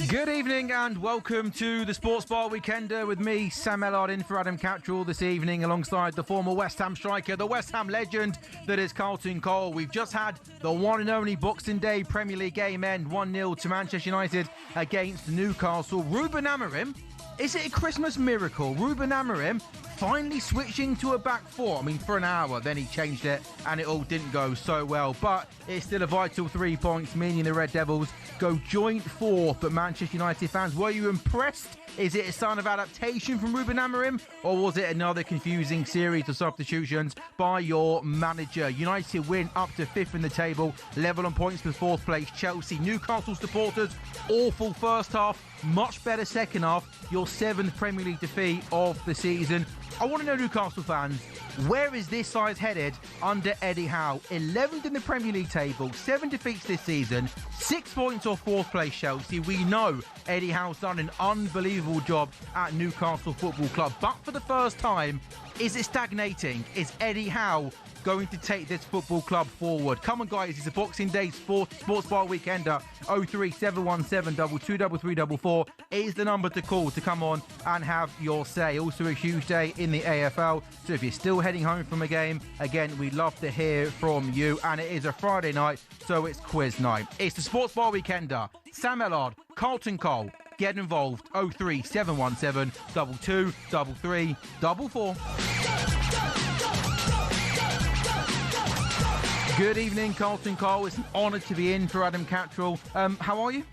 Good evening and welcome to the Sports Bar Weekender with me, Sam Ellard, in for Adam Cattrall this evening alongside the former West Ham striker, the West Ham legend that is Carlton Cole. We've just had the one and only Boxing Day Premier League game end 1-0 to Manchester United against Newcastle. Ruben Amorim, is it a Christmas miracle? Ruben Amorim finally switching to a back four. I mean, for an hour, then he changed it and it all didn't go so well. But it's still a vital 3 points, meaning the Red Devils go joint fourth. But Manchester United fans, were you impressed? Is it a sign of adaptation from Ruben Amorim, or was it another confusing series of substitutions by your manager? United win up to fifth in the table, level on points with fourth place Chelsea. Newcastle supporters, awful first half, much better second half. Your seventh Premier League defeat of the season. I want to know, Newcastle fans, where is this side headed under Eddie Howe? 11th in the Premier League table, 7 defeats this season, 6 points off fourth place Chelsea. We know Eddie Howe's done an unbelievable job at Newcastle Football Club, but for the first time, is it stagnating? Is Eddie Howe going to take this football club forward? Come on, guys, it's a Boxing Day Sports Bar Weekender. 03717 223344 is the number to call to come on and have your say. Also a huge day in the AFL, so if you're still heading home from a game, again, we'd love to hear from you. And it is a Friday night, so it's quiz night. It's the Sports Bar Weekender. Sam Ellard, Carlton Cole, get involved. 03717 223344. Good evening, Carlton Cole. It's an honour to be in for Adam Cattrall. How are you?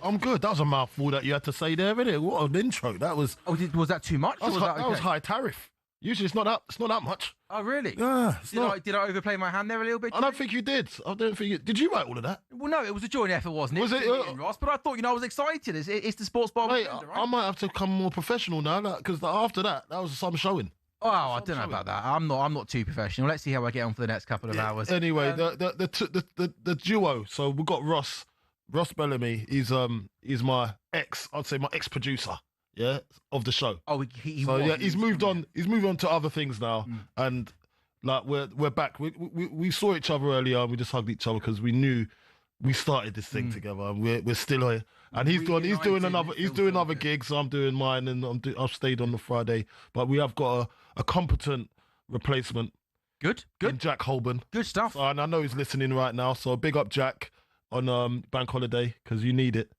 I'm good. That was a mouthful that you had to say there, isn't it? What an intro that was. Oh, was that too much? That was high tariff. Usually it's not that much. Oh, really? Yeah. Did I overplay my hand there a little bit? I don't think you did. Did you write all of that? Well, no, it was a joint effort, wasn't it? Was it? Ross, but I thought, I was excited. It's the Sports Bar Weekender, right? I might have to come more professional now, because after that was some showing. Oh, I don't know about that. I'm not too professional. Let's see how I get on for the next couple of hours. Anyway, the duo. So we've got Ross Bellamy. He's my I'd say my ex-producer. Yeah, of the show. Oh, he's moved on. He's moved on to other things now, and like we're back. We saw each other earlier, and we just hugged each other because we knew we started this thing together, and we're still here. And he's doing other gigs. So I'm doing mine, and I've stayed on the Friday. But we have got a competent replacement. Good. In Jack Holborn. Good stuff. So, and I know he's listening right now. So big up Jack on bank holiday because you need it.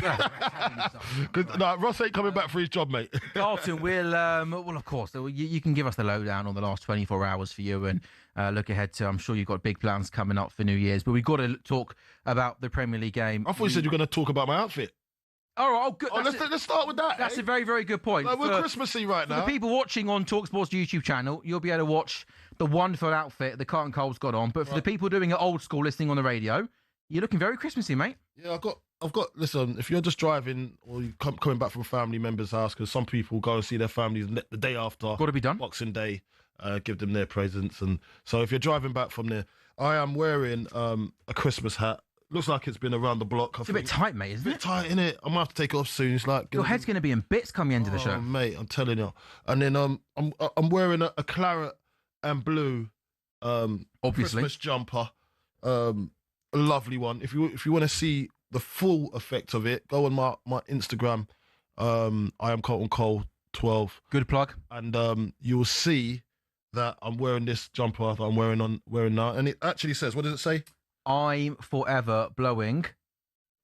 Ross ain't coming back for his job, mate. Carlton, well, of course, you can give us the lowdown on the last 24 hours for you and look ahead to, I'm sure you've got big plans coming up for New Year's, but we've got to talk about the Premier League game. I thought you said you were going to talk about my outfit. All right, good. Let's start with that. That's a very, very good point. Like, we're Christmassy right now. For the people watching on talkSPORT's YouTube channel, you'll be able to watch the wonderful outfit that Carlton Cole's got on, but for the people doing it old school, listening on the radio, you're looking very Christmassy, mate. Yeah, I've got. Listen, if you're just driving or you coming back from a family member's house, because some people go and see their families the day after. Got to be done. Boxing Day, give them their presents. And so if you're driving back from there, I am wearing a Christmas hat. Looks like it's been around the block. It's a bit tight, mate, isn't it? A bit tight, innit? I'm going to have to take it off soon. It's like... Your head's going to be in bits come the end of the show. Mate, I'm telling you. And then I'm wearing a claret and blue obviously Christmas jumper. A lovely one. If you want to see the full effect of it, go on my Instagram. I am Carlton Cole 12. Good plug. And you will see that I'm wearing this jumper that I'm wearing now. And it actually says, what does it say? I'm forever blowing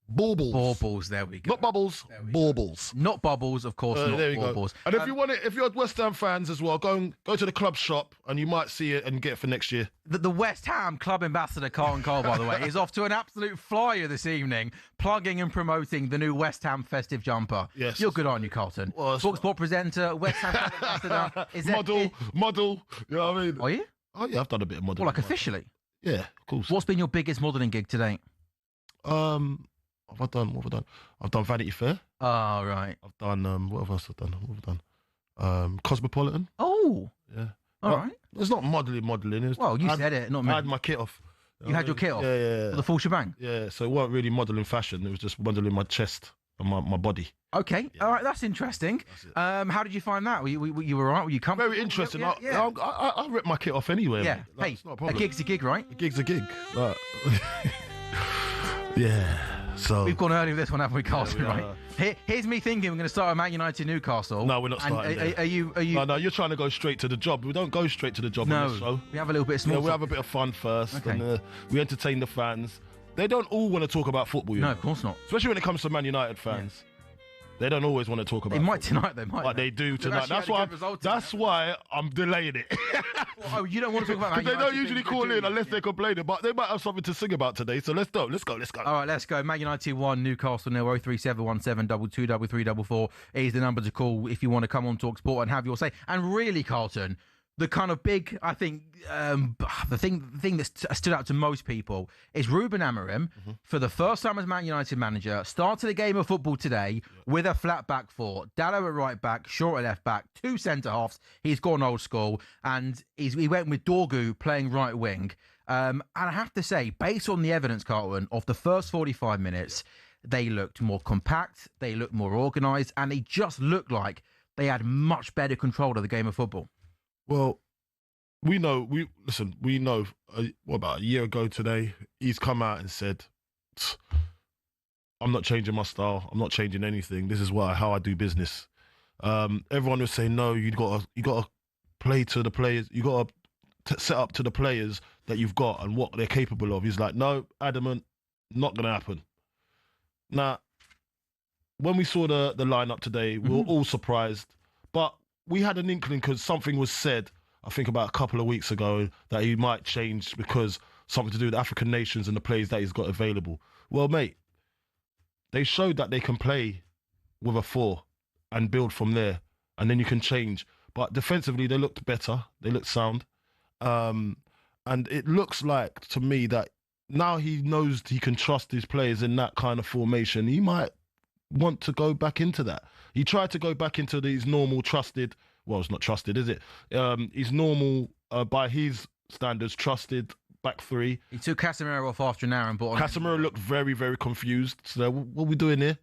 baubles. Baubles, there we go. Not bubbles, baubles. Not bubbles, of course, not there you baubles. Go. And if you want it, if you're West Ham fans as well, go to the club shop and you might see it and get it for next year. The West Ham club ambassador, Carlton Cole, by the way, is off to an absolute flyer this evening, plugging and promoting the new West Ham festive jumper. Yes. You're good, aren't you, Carlton? Well, talkSPORT presenter, West Ham club ambassador. Model, you know what I mean? Are you? Oh, yeah, I've done a bit of modelling. Well, like officially? Yeah, of course. What's been your biggest modelling gig to date? What have I done? I've done Vanity Fair. Oh, right. I've done, what else have I done? Cosmopolitan. Oh. Yeah. All right. It's not modelling. Well, you said it, not me. I had my kit off. You had your kit off? Yeah. For the full shebang? Yeah, so it wasn't really modelling fashion. It was just modelling my chest and my body. Okay, yeah. All right, that's interesting. How did you find that? Were you all right? Were you comfortable? Very interesting. Yeah. I ripped my kit off anyway. Yeah. Like, hey, it's not a problem. A gig's a gig, right? A gig's a gig. Like, yeah. So we've gone early with this one, haven't we, Carlton? Right. Here's me thinking we're going to start at Man United Newcastle. No, we're not starting. Are you? No, you're trying to go straight to the job. We don't go straight to the job on this show. We have a little bit of small. We have a bit of fun first, okay. And we entertain the fans. They don't all want to talk about football. No, of course not. Especially when it comes to Man United fans. Yeah. They don't always want to talk about. They might tonight. They might. But they do tonight. That's why I'm delaying it. Oh, you don't want to talk about Man United? They don't usually call in unless they're complaining. But they might have something to sing about today. So let's go. All right, let's go. Man United 1, Newcastle 0. 03717 223344 is the number to call if you want to come on talkSPORT and have your say. And really, Carlton, the kind of big, I think, the thing that stood out to most people is Ruben Amorim, for the first time as Man United manager, started a game of football today with a flat back four. Dallo at right back, Shaw at left back, two centre-halves. He's gone old school, and he went with Dorgu playing right wing. And I have to say, based on the evidence, Carlton, of the first 45 minutes, they looked more compact, they looked more organised, and they just looked like they had much better control of the game of football. Well, we know, about a year ago today, he's come out and said, I'm not changing my style. I'm not changing anything. This is how I do business. Everyone was saying, no, you got to play to the players. You got to set up to the players that you've got and what they're capable of. He's like, no, adamant, not going to happen. Now, when we saw the lineup today, we were all surprised, but we had an inkling because something was said, I think about a couple of weeks ago, that he might change because something to do with African nations and the players that he's got available. Well, mate, they showed that they can play with a four and build from there, and then you can change. But defensively, they looked better. They looked sound. And it looks like, to me, that now he knows he can trust his players in that kind of formation. He might want to go back into that. He tried to go back into these normal trusted, well, it's not trusted, is it? He's normal, by his standards, trusted back three. He took Casemiro off after an hour and brought on... Casemiro looked very, very confused. So what are we doing here?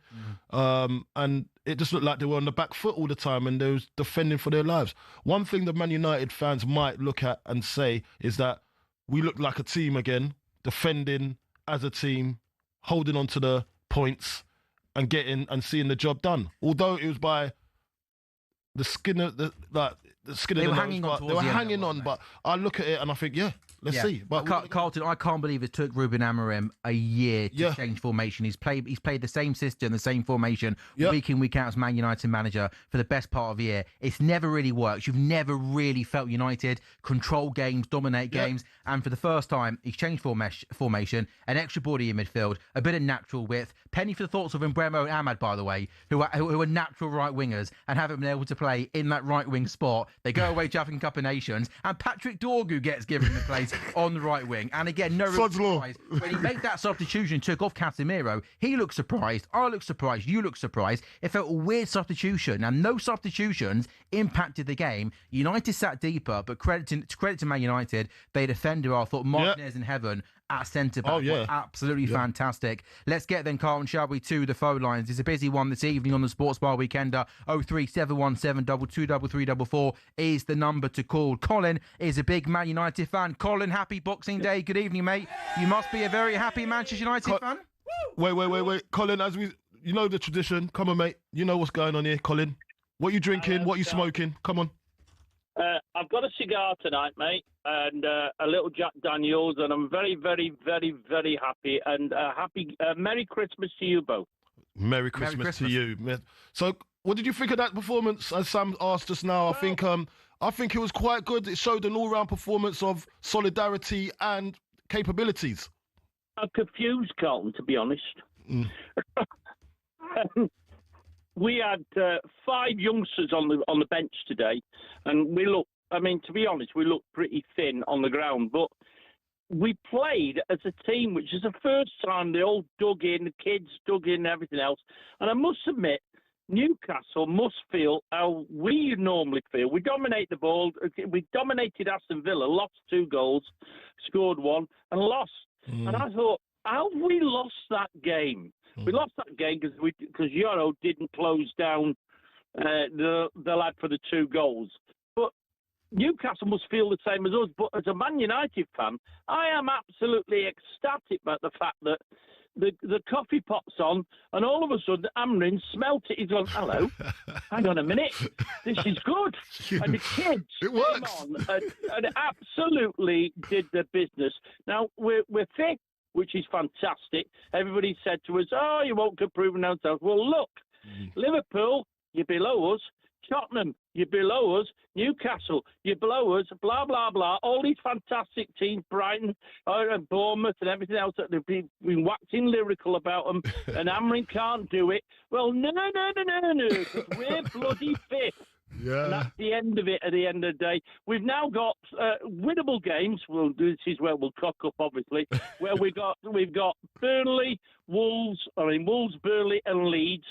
And it just looked like they were on the back foot all the time and they was defending for their lives. One thing the Man United fans might look at and say is that we look like a team again, defending as a team, holding on to the points and getting and seeing the job done. Although it was by the skin of the skin of the nose, they were hanging on. But I look at it and I think, let's see. But Carlton, I can't believe it took Ruben Amorim a year to change formation. He's played the same system, the same formation, week in, week out as Man United manager for the best part of a year. It's never really worked. You've never really felt United control games, dominate games. And for the first time, he's changed formation, an extra body in midfield, a bit of natural width. Penny for the thoughts of Mbeumo and Ahmad, by the way, who are natural right wingers and haven't been able to play in that right wing spot. They go away to African Cup of Nations, and Patrick Dorgu gets given the place United on the right wing. And again, no real surprise. When he made that substitution, took off Casemiro, he looked surprised. I looked surprised. You looked surprised. It felt a weird substitution. And no substitutions impacted the game. United sat deeper, but credit to Man United, they defended. I thought Martinez in heaven at centre-back were absolutely fantastic. Let's get then, Carlton, shall we, to the phone lines. It's a busy one this evening on the Sports Bar Weekender. 03717 223344 is the number to call. Colin is a big Man United fan. Colin, happy Boxing Day. Good evening, mate. You must be a very happy Manchester United fan. Wait. Colin, you know the tradition. Come on, mate. You know what's going on here, Colin. What you drinking? What you smoking? Come on. I've got a cigar tonight, mate, and a little Jack Daniels, and I'm very, very, very, very happy. And Merry Christmas to you both. Merry Christmas to you. So, what did you think of that performance? As Sam asked just now, I think it was quite good. It showed an all-round performance of solidarity and capabilities. I'm confused, Carlton, to be honest. We had 5 youngsters on the bench today, and we looked, to be honest, we looked pretty thin on the ground, but we played as a team, which is the first time they all dug in, the kids dug in and everything else. And I must admit, Newcastle must feel how we normally feel. We dominate the ball. We dominated Aston Villa, lost 2 goals, scored 1, and lost. And I thought, how have we lost that game? We lost that game because Euro didn't close down the lad for the 2 goals. But Newcastle must feel the same as us. But as a Man United fan, I am absolutely ecstatic about the fact that the coffee pot's on, and all of a sudden Amorim smelt it. He's gone, hello, hang on a minute, this is good. And the kids came on and absolutely did their business. Now, we're 5th, which is fantastic. Everybody said to us, you won't get proven ourselves. Well, look, Liverpool, you're below us. Tottenham, you're below us. Newcastle, you're below us. Blah, blah, blah. All these fantastic teams, Brighton and Bournemouth and everything else, that they've been waxing lyrical about them, and Amorim can't do it. Well, no, because we're bloody 5th. Yeah. And that's the end of it at the end of the day. We've now got winnable games. Well, this is where we'll cock up, obviously, where we've got Burnley, Wolves, Burnley and Leeds.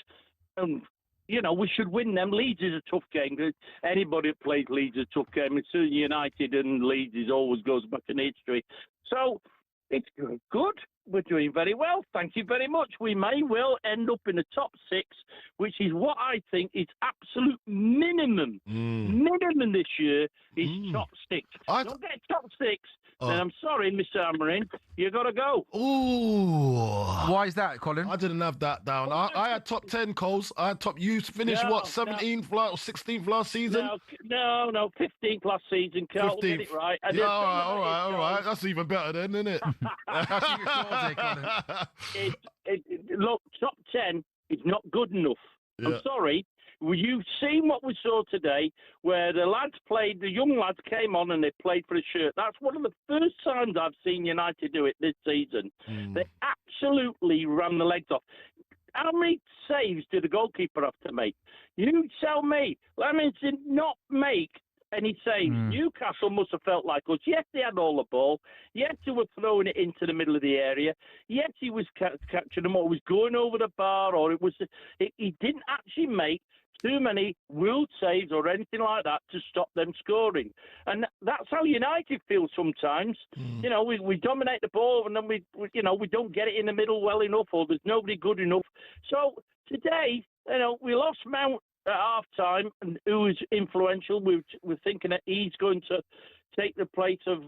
And, we should win them. Leeds is a tough game. Anybody that plays Leeds is a tough game. It's United and Leeds always goes back in history. So it's good. We're doing very well. Thank you very much. We may well end up in the top 6, which is what I think is absolute minimum. Minimum this year is top 6. Don't get top 6. Then I'm sorry, Mr. Amorim, you got to go. Ooh. Why is that, Colin? I didn't have that down. I had top 10, Coles. I had top. You finished 17th or 16th last season? No, 15th last season. Carl, get it right. All right. That's even better then, isn't it? Look, top 10 is not good enough. Yeah. I'm sorry. You've seen what we saw today, where the young lads came on and they played for a shirt. That's one of the first times I've seen United do it this season. They absolutely ran the legs off. How many saves did the goalkeeper have to make? You tell me. Lemons did not make any saves. Newcastle must have felt like us. Yes, they had all the ball. Yes, they were throwing it into the middle of the area. Yes, he was catching them, or was going over the bar, or he didn't actually make too many ruled saves or anything like that to stop them scoring. And that's how United feel sometimes. We dominate the ball, and then we don't get it in the middle well enough, or there's nobody good enough. So today, we lost Mount at half-time, and who was influential. We're thinking that he's going to take the place of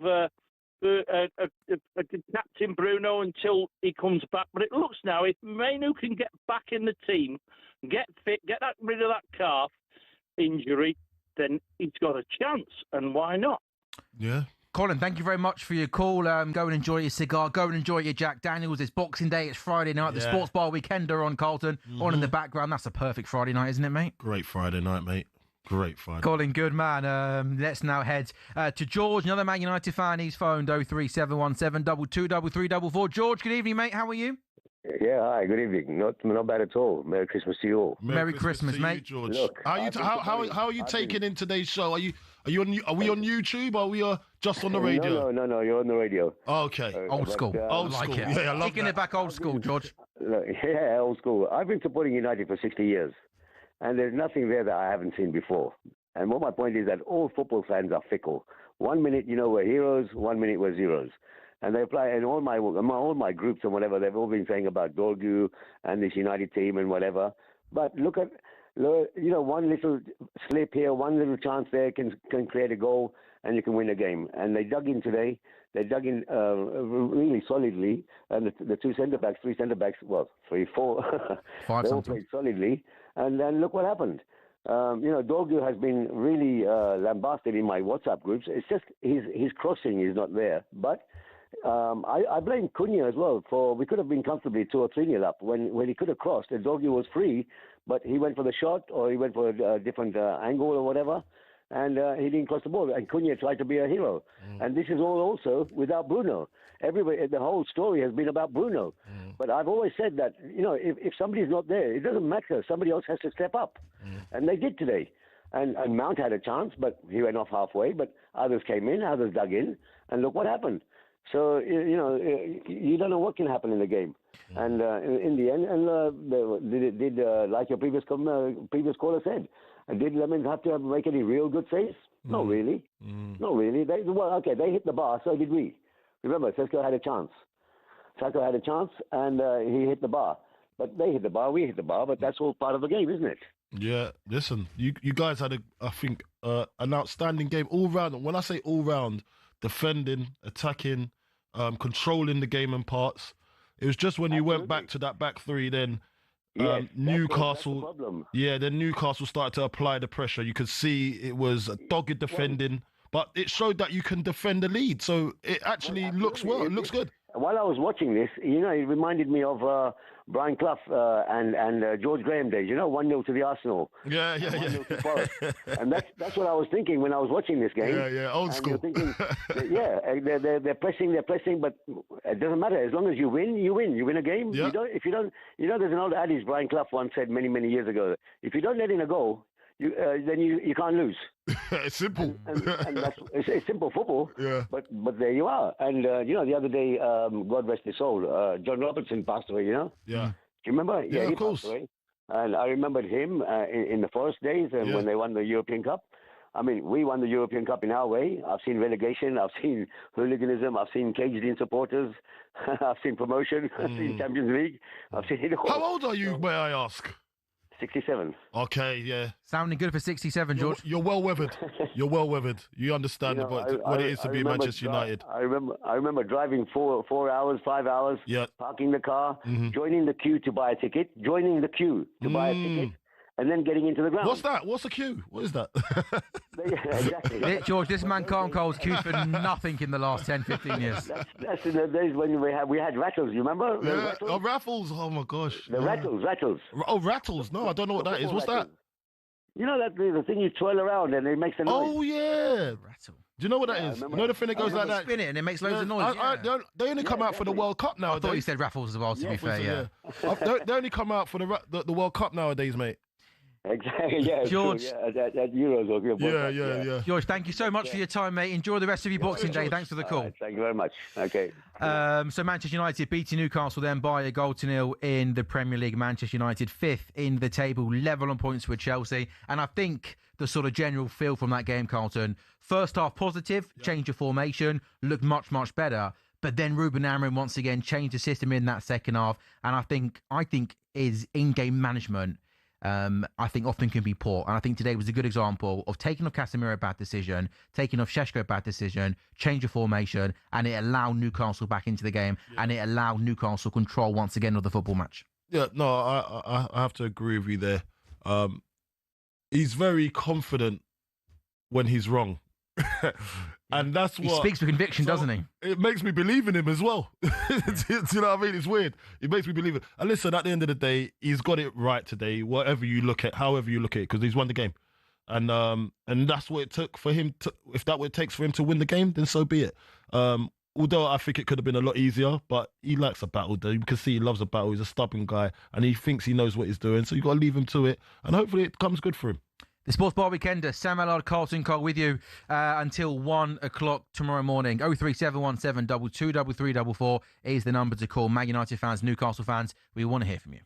Captain Bruno until he comes back. But it looks now, if Mainu can get back in the team, get fit, get rid of that calf injury, then he's got a chance. And why not? Yeah. Colin, thank you very much for your call. Go and enjoy your cigar. Go and enjoy your Jack Daniels. It's Boxing Day. It's Friday night. The Sports Bar Weekender on Carlton. On in the background. That's a perfect Friday night, isn't it, mate? Great Friday night, mate. Great Friday. Colin, good man. Let's now head to George, another Man United fan. He's phoned 03717 223344. George, good evening, mate. How are you? Yeah, hi, good evening. Not bad at all. Merry Christmas to you all. Merry Christmas, mate. You, George. Look, how are you taking in today's show? Are we on YouTube? Are we just on the radio? No. You're on the radio. Okay. Old school. Old I like school. it. Yeah, I love Taking that. it back old school, George. Look, yeah, old school. I've been supporting United for 60 years, and there's nothing there that I haven't seen before. And what my point is that all football fans are fickle. 1 minute, we're heroes. 1 minute, we're zeros. And they apply, and all my groups and whatever, they've all been saying about Dorgu and this United team and whatever. But look at, one little slip here, one little chance there can create a goal, and you can win a game. And they dug in today. They dug in really solidly, and the three centre backs, three, four, Five they all sometimes. played solidly. And then look what happened. Dorgu has been really lambasted in my WhatsApp groups. It's just his crossing is not there. But I blame Cunha as well we could have been comfortably 2 or 3-0 up when he could have crossed. And Dorgu was free, but he went for the shot or he went for a different angle or whatever, and he didn't cross the ball. And Cunha tried to be a hero. And this is all also without Bruno. Everybody, the whole story has been about Bruno. But I've always said that, if somebody's not there, it doesn't matter. Somebody else has to step up. And they did today. And Mount had a chance, but he went off halfway. But others came in, others dug in, and look what happened. So, you don't know what can happen in the game. And in the end, like your previous caller said, did Lemons have to make any real good saves? Not really. Not really. They hit the bar, so did we. Remember, Sesko had a chance. And he hit the bar. But they hit the bar, we hit the bar, but that's all part of the game, isn't it? Yeah, listen, you guys had, an outstanding game all round. When I say all round, defending, attacking, controlling the game in parts. It was just when you went back to that back three, then Yes, Newcastle. that's the problem. Yeah, then Newcastle started to apply the pressure. You could see it was a dogged defending, but it showed that you can defend the lead. So it actually looks well. It looks good. While I was watching this, it reminded me of Brian Clough and George Graham days. 1-0 to the Arsenal. Yeah. 1-0 to Forest. And that's what I was thinking when I was watching this game. Yeah, old and school. You're thinking, they're pressing, but it doesn't matter. As long as you win, you win. You win a game. Yeah. If you don't, there's an old adage Brian Clough once said many, many years ago. If you don't let in a goal, then you can't lose. It's simple. And it's simple football. Yeah. But there you are. And the other day, God rest his soul, John Robertson passed away. Yeah. Do you remember? Yeah, he of course. passed away. And I remembered him in the Forest days and when they won the European Cup. I mean, we won the European Cup in our way. I've seen relegation. I've seen hooliganism. I've seen caged-in supporters. I've seen promotion. I've seen Champions League. I've seen it all. How old are you, may I ask? 67. Okay, yeah. Sounding good for 67, George. You're well weathered. You understand what it is to be Manchester United. I remember driving 4 hours, 5 hours, parking the car, joining the queue to buy a ticket, and then getting into the ground. What's that? What's a queue? What is that? Yeah, exactly. George, this man can't hold queues for nothing in the last 10, 15 years. That's in the days when we had rattles. You remember? Oh, raffles. Oh my gosh. The rattles. Oh, rattles. No, I don't know what that is. What's that? You know that the thing you twirl around and it makes a noise. Oh yeah. Rattle. Do you know what that is? You know the thing that goes like that? Spin it and it makes loads of noise. They only come out for the World Cup I nowadays. thought you said raffles as well, to be fair, They only come out for the World Cup nowadays, mate. Exactly, yeah. George. True, at Euros or Yeah. George, thank you so much for your time, mate. Enjoy the rest of your Boxing Day. Thanks for the call. Thank you very much. Okay. So Manchester United beating Newcastle then by 1-0 in the Premier League. Manchester United 5th in the table, level on points with Chelsea. And I think the sort of general feel from that game, Carlton, first half positive, change of formation, looked much, much better. But then Ruben Amorim once again changed the system in that second half. And I think his in-game management I think often can be poor. And I think today was a good example of taking off Casemiro, bad decision, taking off Šeško, bad decision, change of formation, and it allowed Newcastle back into the game, and it allowed Newcastle control once again of the football match. Yeah, no, I have to agree with you there. He's very confident when he's wrong. And that's what... He speaks with conviction, doesn't he? It makes me believe in him as well. Do you know what I mean? It's weird. It makes me believe it. And listen, at the end of the day, he's got it right today, whatever you look at, however you look at it, because he's won the game. And that's what it took for him to... If that's what it takes for him to win the game, then so be it. Although I think it could have been a lot easier, but he likes a battle, though. You can see he loves a battle. He's a stubborn guy, and he thinks he knows what he's doing. So you've got to leave him to it, and hopefully it comes good for him. The Sports Bar Weekender, Sam Ellard Carlton Cole with you until 1 o'clock tomorrow morning. 03717 223344 is the number to call. Man United fans, Newcastle fans, we want to hear from you.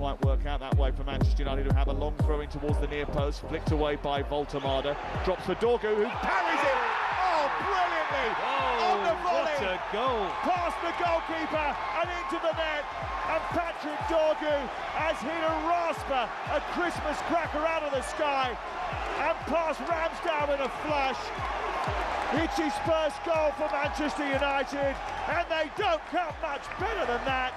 Quite work out that way for Manchester United, who have a long throw in towards the near post, flicked away by Voltemada, drops for Dorgu, who parries it, brilliantly, on the volley, what a goal, past the goalkeeper and into the net, and Patrick Dorgu has hit a rasper, a Christmas cracker out of the sky, and past Ramsdale in a flash. It's his first goal for Manchester United, and they don't come much better than that.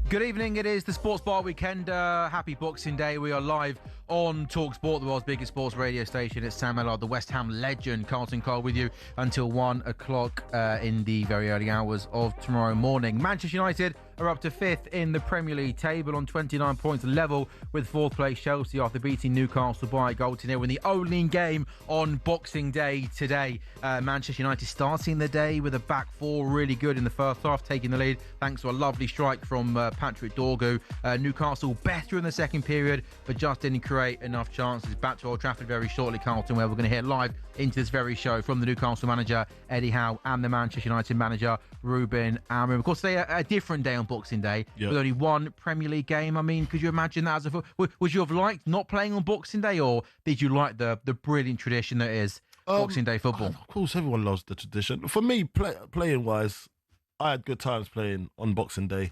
Good evening, it is the Sports Bar Weekend. Happy Boxing Day. We are live on talkSPORT, the world's biggest sports radio station. It's Sam Ellard, the West Ham legend, Carlton Cole, with you until 1 o'clock in the very early hours of tomorrow morning. Manchester United are up to 5th in the Premier League table on 29 points, level with 4th place Chelsea after beating Newcastle by a goal to nil in the only game on Boxing Day today. Manchester United starting the day with a back four, really good in the first half, taking the lead thanks to a lovely strike from Patrick Dorgu. Newcastle better in the second period, but just didn't create enough chances. Back to Old Trafford very shortly, Carlton, where we're going to hear live into this very show from the Newcastle manager Eddie Howe and the Manchester United manager Ruben Amorim. Of course, they are a different day on Boxing Day with only one Premier League game. I mean, could you imagine that as would you have liked not playing on Boxing Day, or did you like the brilliant tradition that is Boxing Day football? Of course, everyone loves the tradition. For me, playing wise, I had good times playing on Boxing Day.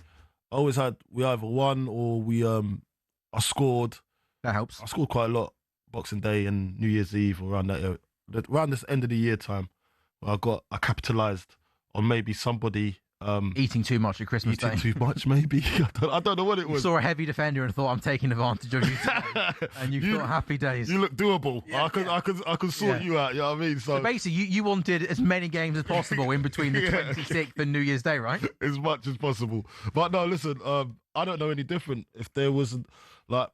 I always had, we either won or I scored. That helps. I scored quite a lot Boxing Day and New Year's Eve, around this end of the year time, where I capitalised on maybe somebody eating too much at Christmas Day. Eating too much, maybe. I don't know what it was. You saw a heavy defender and thought, I'm taking advantage of you today. And you thought happy days. You look doable. Yeah, I could sort you out. You know what I mean? So basically, you wanted as many games as possible in between the 26th and New Year's Day, right? As much as possible. But no, listen, I don't know any different. If there wasn't, like,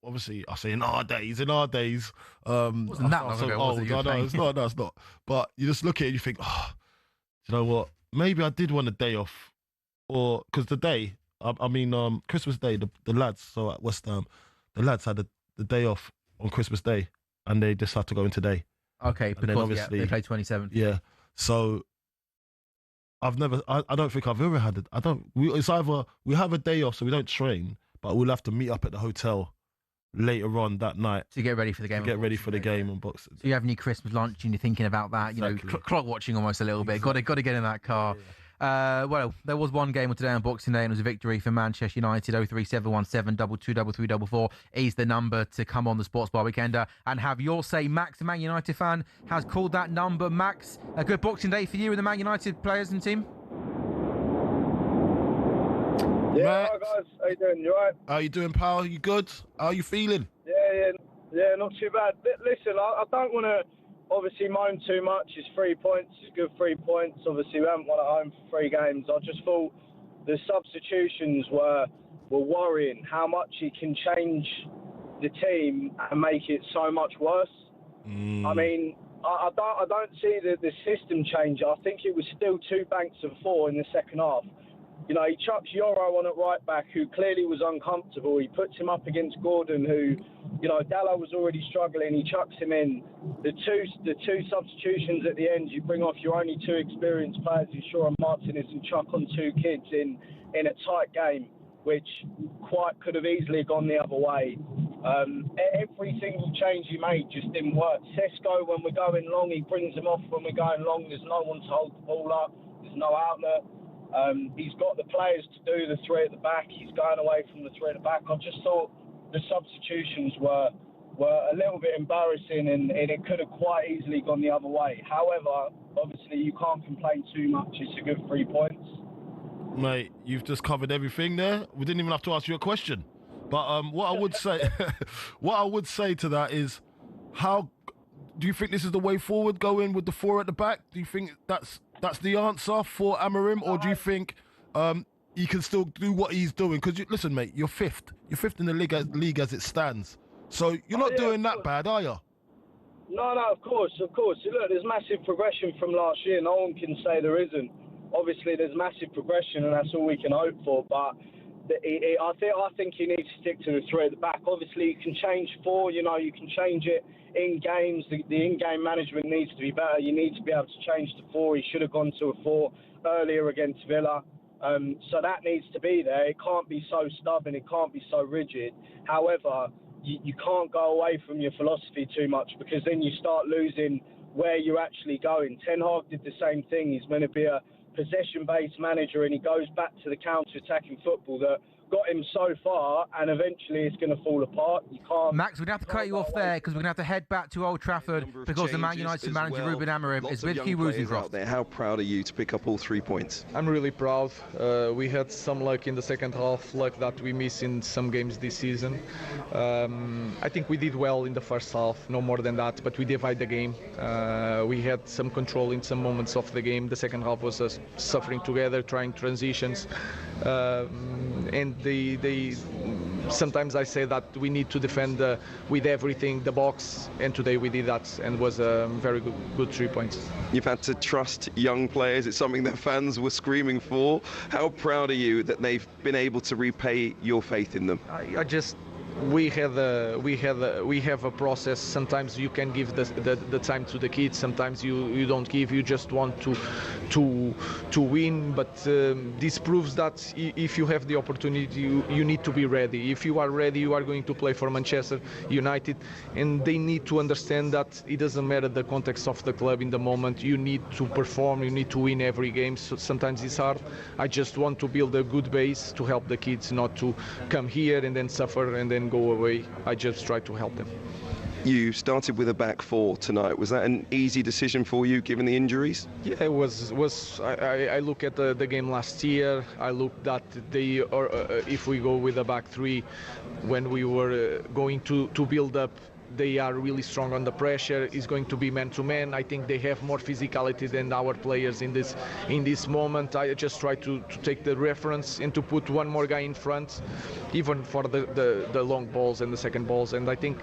obviously, I say in our days, wasn't that long ago, was it? It's not. But you just look at it and you think, you know what? Maybe I did want a day off, or because the day, Christmas Day, the lads, so at West Ham, the lads had the day off on Christmas Day, and they just had to go in today. Okay, because obviously they played 27th. Yeah, so I don't think I've ever had it. It's either we have a day off, so we don't train, but we'll have to meet up at the hotel later on that night to get ready for the game. On Boxing. So you have any Christmas lunch and you're thinking about that, exactly. Clock watching almost a little bit. Got to get in that car. Yeah. Well, there was one game today on Boxing Day, and it was a victory for Manchester United. 03717 223344 is the number to come on the Sports Bar Weekender and have your say. Max, the Man United fan, has called that number. Max, a good Boxing Day for you and the Man United players and team? Yeah, hi guys, how you doing? You alright? How you doing, pal? You good? How are you feeling? Yeah, not too bad. Listen, I don't want to obviously moan too much. It's 3 points, it's good 3 points. Obviously, we haven't won at home for 3 games. I just thought the substitutions were worrying. How much he can change the team and make it so much worse. I mean, I don't see the system change. I think it was still 2 banks of 4 in the second half. You know, he chucks Yoro on at right back, who clearly was uncomfortable. He puts him up against Gordon, who, you know, Dallo was already struggling. He chucks him in. The two substitutions at the end, you bring off your only 2 experienced players, Shura Martinez, and chuck on 2 kids in a tight game, which quite could have easily gone the other way. Every single change he made just didn't work. Sesko, when we're going long, he brings him off when we're going long. There's no one to hold the ball up. There's no outlet. He's got the players to do the 3 at the back. He's going away from the 3 at the back. I just thought the substitutions were a little bit embarrassing, and it could have quite easily gone the other way. However, obviously you can't complain too much. It's a good 3 points. Mate, you've just covered everything there. We didn't even have to ask you a question. But what I would say, to that is, how do you think this is the way forward, going with the 4 at the back? Do you think that's the answer for Amorim, or do you think he can still do what he's doing? Because listen, mate, you're 5th. You're 5th in the league as it stands. So you're not doing that bad, are you? No, of course. Look, there's massive progression from last year. No one can say there isn't. Obviously, there's massive progression, and that's all we can hope for. But I think he needs to stick to the 3 at the back. Obviously, you can change 4. You know, you can change it in games. The in-game management needs to be better. You need to be able to change to 4. He should have gone to a 4 earlier against Villa. So that needs to be there. It can't be so stubborn. It can't be so rigid. However, you can't go away from your philosophy too much, because then you start losing where you're actually going. Ten Hag did the same thing. He's meant to be a possession-based manager, and he goes back to the counter-attacking football that got him so far, and eventually it's going to fall apart. You can't. Max, we're going to have to cut you off there, because we're going to have to head back to Old Trafford, because the Man United manager Ruben Amorim is with Hugh Rosencroft. How proud are you to pick up all 3 points? I'm really proud. We had some luck in the second half, luck that we missed in some games this season. I think we did well in the first half, no more than that, but we divided the game. We had some control in some moments of the game. The second half was us suffering together, trying transitions. and they sometimes I say that we need to defend with everything the box, and today we did that, and was a very good 3 points. You've had to trust young players. It's something that fans were screaming for. How proud are you that they've been able to repay your faith in them? We have a process. Sometimes you can give the time to the kids. Sometimes you don't give. You just want to win. But this proves that if you have the opportunity, you need to be ready. If you are ready, you are going to play for Manchester United, and they need to understand that it doesn't matter the context of the club in the moment. You need to perform. You need to win every game. So sometimes it's hard. I just want to build a good base to help the kids, not to come here and then suffer and then go away. I just try to help them. You started with a back four tonight. Was that an easy decision for you, given the injuries? Yeah, it was. I look at the game last year. I looked at if we go with a back three, when we were going to build up. They are really strong on the pressure. It's going to be man-to-man. I think they have more physicality than our players in this moment. I just try to take the reference and to put one more guy in front, even for the long balls and the second balls. And I think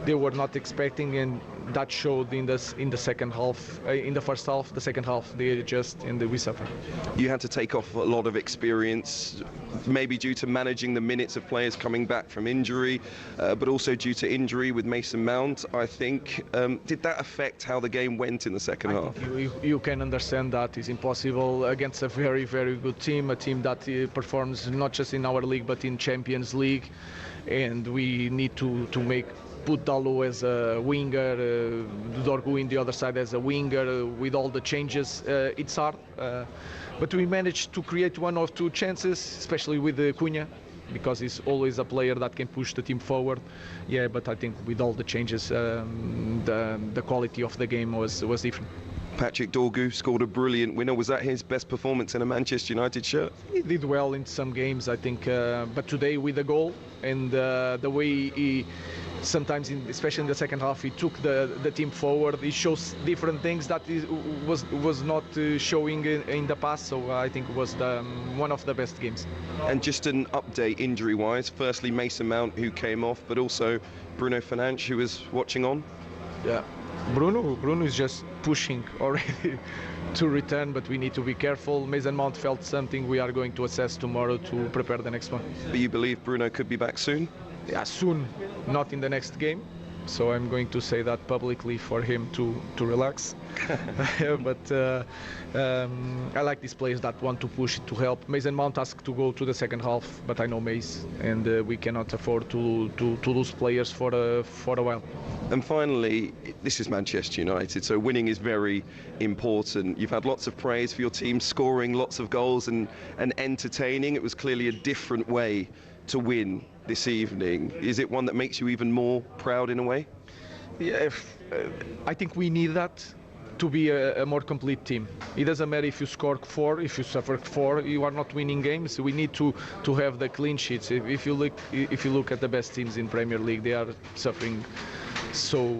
they were not expecting, and that showed in the second half. In the first half, the second half they adjust and we suffer. You had to take off a lot of experience, maybe due to managing the minutes of players coming back from injury, but also due to injury with Mason Mount, I think. Did that affect how the game went in the second half? You can understand that it's impossible against a very, very good team, a team that performs not just in our league but in Champions League, and we need to put Dalot as a winger, Dorgu in the other side as a winger, with all the changes. It's hard, but we managed to create one or two chances, especially with Cunha, because he's always a player that can push the team forward. Yeah, but I think with all the changes, the quality of the game was different. Patrick Dorgu scored a brilliant winner. Was that his best performance in a Manchester United shirt? He did well in some games, I think, but today with a goal and the way he sometimes, especially in the second half, he took the team forward. He shows different things that he was not showing in the past. So I think it was one of the best games. And just an update injury-wise. Firstly, Mason Mount, who came off, but also Bruno Fernandes, who was watching on. Yeah, Bruno is just pushing already to return, but we need to be careful. Mason Mount felt something. We are going to assess tomorrow to prepare the next one. But you believe Bruno could be back soon? Yeah, soon, not in the next game. So I'm going to say that publicly for him to relax. But I like these players that want to push to help. Mason Mount asked to go to the second half, but I know Mace, and we cannot afford to lose players for a while. And finally, this is Manchester United, so winning is very important. You've had lots of praise for your team, scoring lots of goals and entertaining. It was clearly a different way to win this evening. Is it one that makes you even more proud in a way? Yeah, I think we need that to be a more complete team. It doesn't matter if you score 4, if you suffer 4, you are not winning games. We need to have the clean sheets. If you look at the best teams in Premier League, they are suffering so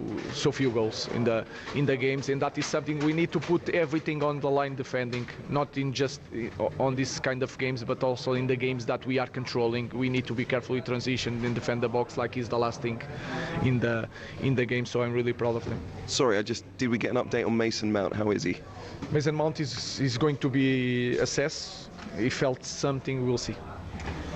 few goals in the games, and that is something we need to put everything on the line defending, not in just on this kind of games, but also in the games that we are controlling. We need to be careful with transition and defend the box like is the last thing in the game. So I'm really proud of them. Sorry, did we get an update on Mason Mount? How is he? Mason Mount is going to be assessed. He felt something, we'll see.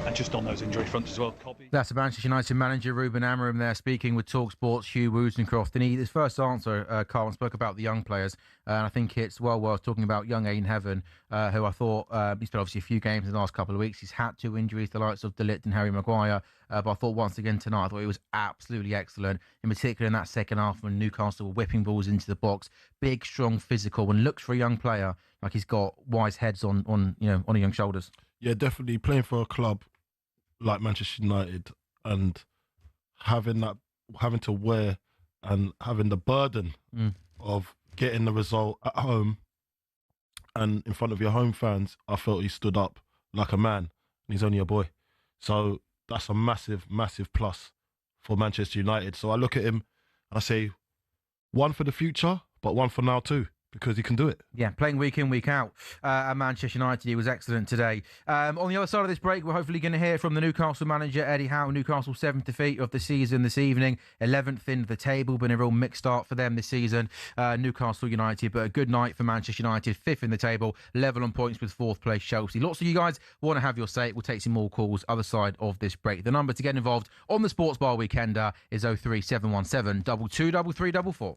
And just on those injury fronts as well, Cobby. That's the Manchester United manager, Ruben Amorim, there speaking with talkSPORT's Hugh Wozencroft. And his first answer, Carlton, spoke about the young players. And I think it's well worth talking about young Aiden Heaven, who I thought, he's played obviously a few games in the last couple of weeks. He's had 2 injuries, the likes of De Ligt and Harry Maguire. But I thought once again tonight, I thought he was absolutely excellent, in particular in that second half when Newcastle were whipping balls into the box. Big, strong, physical, and looks for a young player like he's got wise heads on young shoulders. Yeah, definitely playing for a club like Manchester United and having to wear and having the burden of getting the result at home and in front of your home fans. I felt he stood up like a man, and he's only a boy. So that's a massive, massive plus for Manchester United. So I look at him and I say, one for the future, but one for now too. because he can do it. Yeah, playing week in, week out at Manchester United. He was excellent today. On the other side of this break, we're hopefully going to hear from the Newcastle manager, Eddie Howe. Newcastle's 7th defeat of the season this evening. 11th in the table. Been a real mixed start for them this season. Newcastle United, but a good night for Manchester United. 5th in the table. Level on points with 4th place Chelsea. Lots of you guys want to have your say. We'll take some more calls other side of this break. The number to get involved on the Sports Bar Weekender is 03717 223344.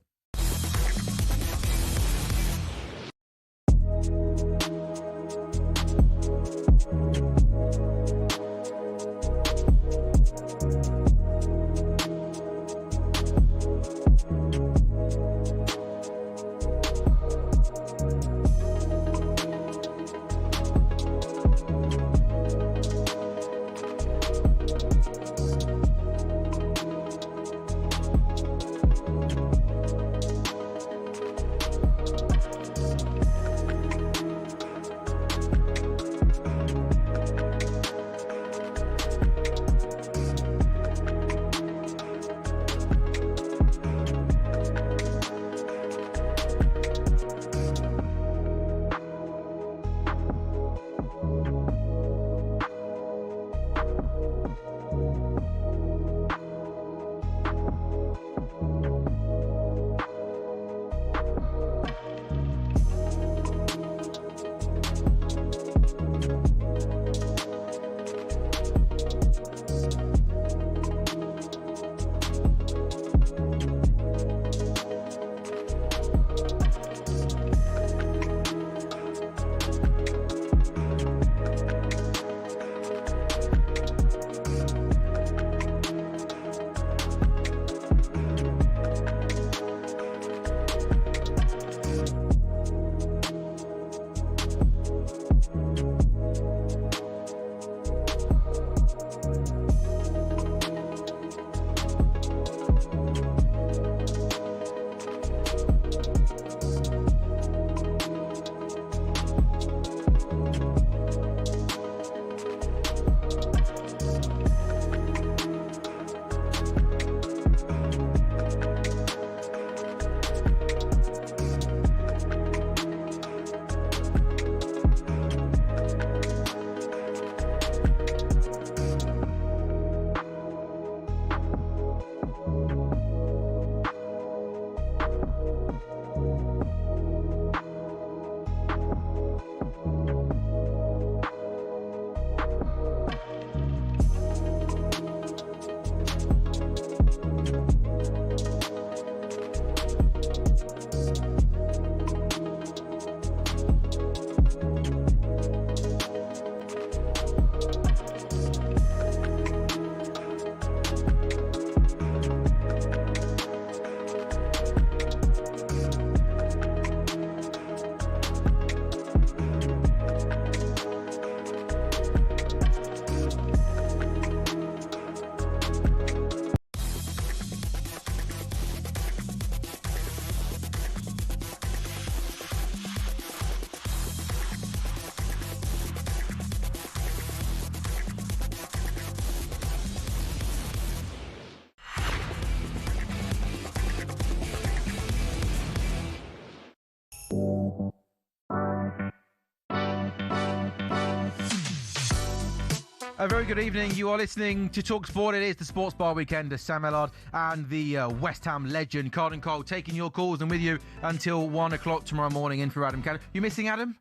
A very good evening. You are listening to talkSPORT. It is the Sports Bar Weekend. Sam Ellard and the West Ham legend, Carlton Cole, taking your calls and with you until 1 o'clock tomorrow morning in for Adam Cadden. You missing Adam?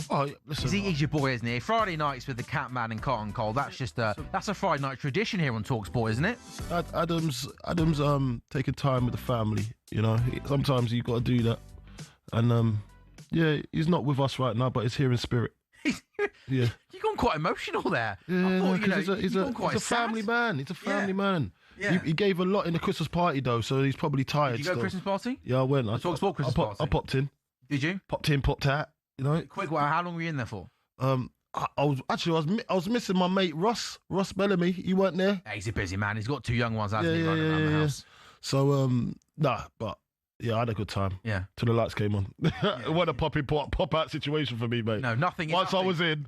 Oh, listen. He's your boy, isn't he? Friday nights with the Catman and Carlton Cole. That's just that's a Friday night tradition here on talkSPORT, isn't it? Adam's taking time with the family. You know, sometimes you got to do that. And yeah, he's not with us right now, but he's here in spirit. Yeah, you've gone quite emotional there. Yeah, he's a family man. He's a family man. Yeah. He gave a lot in the Christmas party though, so he's probably tired. Did you go to Christmas party? Yeah, I went. talkSPORT Christmas party. I popped in. Did you? Popped in, popped out. You know. Quick, how long were you in there for? I was missing my mate Ross Bellamy. He weren't there. Yeah, he's a busy man. He's got 2 young ones, hasn't he, running around the house. So but. Yeah, I had a good time. Yeah. Till the lights came on. It wasn't a pop out situation for me, mate. No, nothing. Once I was in,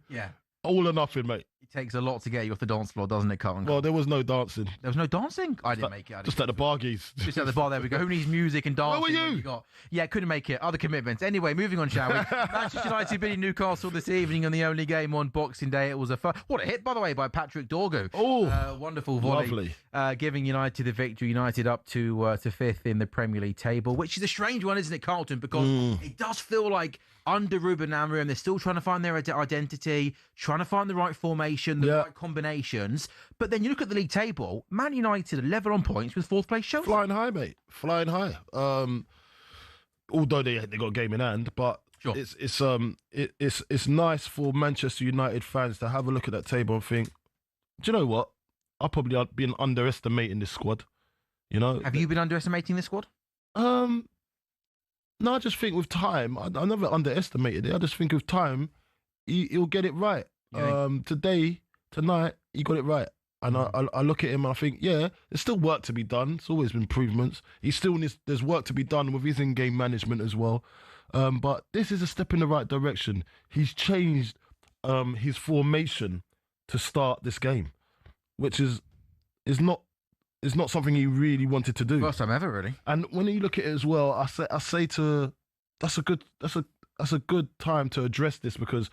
all or nothing, mate. takes a lot to get you off the dance floor, doesn't it, Carlton? Well, there was no dancing. There was no dancing? I didn't make it. Just at the bargies. Just at the bar, there we go. Who needs music and dancing? Where were you? Yeah, couldn't make it. Other commitments. Anyway, moving on, shall we? Manchester United beating Newcastle this evening on the only game on Boxing Day. It was what a hit, by the way, by Patrick Dorgu. Oh, wonderful volley. Lovely. Giving United the victory. United up to fifth in the Premier League table, which is a strange one, isn't it, Carlton? Because it does feel like under Ruben Amorim, they're still trying to find their identity, trying to find the right formation, the right combinations. But then you look at the league table, Man United are level on points with fourth place Chelsea. Flying high, mate. Flying high. Although they got a game in hand, but sure. it's nice for Manchester United fans to have a look at that table and think, do you know what? I've probably been underestimating this squad. You know, have you been underestimating this squad? No, I just think with time, I never underestimated it. I just think with time, he'll get it right. Tonight, he got it right. And I look at him and I think, yeah, there's still work to be done. It's always improvements. There's work to be done with his in-game management as well. But this is a step in the right direction. He's changed his formation to start this game, which is not something he really wanted to do. First time ever, really. And when you look at it as well, I say that's a good time to address this, because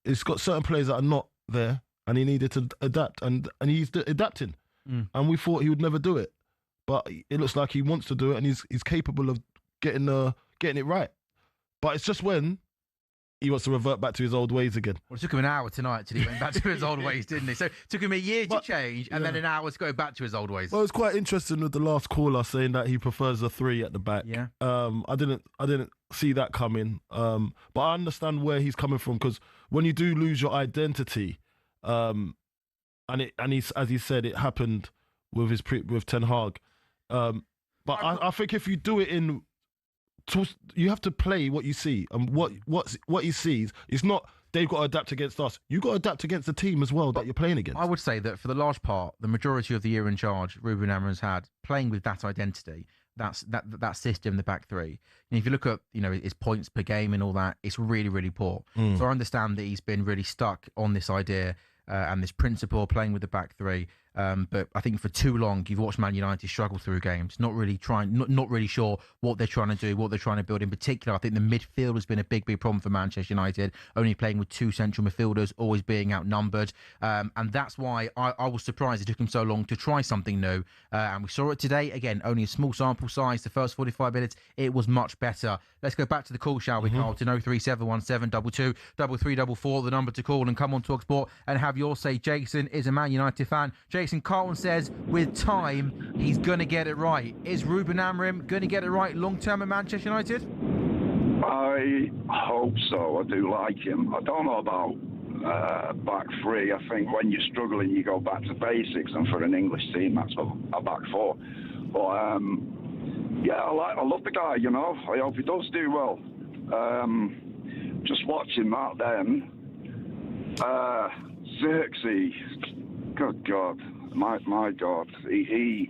it's got certain players that are not there, and he needed to adapt, and he's adapting. And we thought he would never do it, but it looks like he wants to do it, and he's capable of getting it right. But it's just when he wants to revert back to his old ways again. Well, it took him an hour tonight till he went back to his old ways, didn't he? So it took him a year to change, and then an hour to go back to his old ways. Well, it's quite interesting with the last caller saying that he prefers a 3 at the back. Yeah. I didn't see that coming. But I understand where he's coming from, because when you do lose your identity, and he's, as he said, it happened with Ten Hag. But I think if you do it you have to play what you see, and what he sees. It's not they've got to adapt against us. You've got to adapt against the team as well that you're playing against. I would say that for the large part, the majority of the year in charge, Ruben Amorim's had playing with that identity, that system, the back three. And if you look at his points per game and all that, it's really, really poor. So I understand that he's been really stuck on this idea and this principle, playing with the back three. But I think for too long, you've watched Man United struggle through games, not really sure what they're trying to do, what they're trying to build. In particular, I think the midfield has been a big problem for Manchester United, only playing with 2 central midfielders, always being outnumbered. And that's why I was surprised it took him so long to try something new. And we saw it today. Again, only a small sample size. The first 45 minutes, it was much better. Let's go back to the call, shall we, Carlton? 03717 22 3344, the number to call, and come on talkSPORT and have your say. Jason is a Man United fan. Jason, Carlton says with time he's going to get it right. Is Ruben Amorim going to get it right long term at Manchester United? I hope so. I do like him. I don't know about back three. I think when you're struggling, you go back to basics, and for an English team, that's a back four. But yeah, I love the guy. I hope he does do well. Just watching that then, Xerxes. Good God. My God, he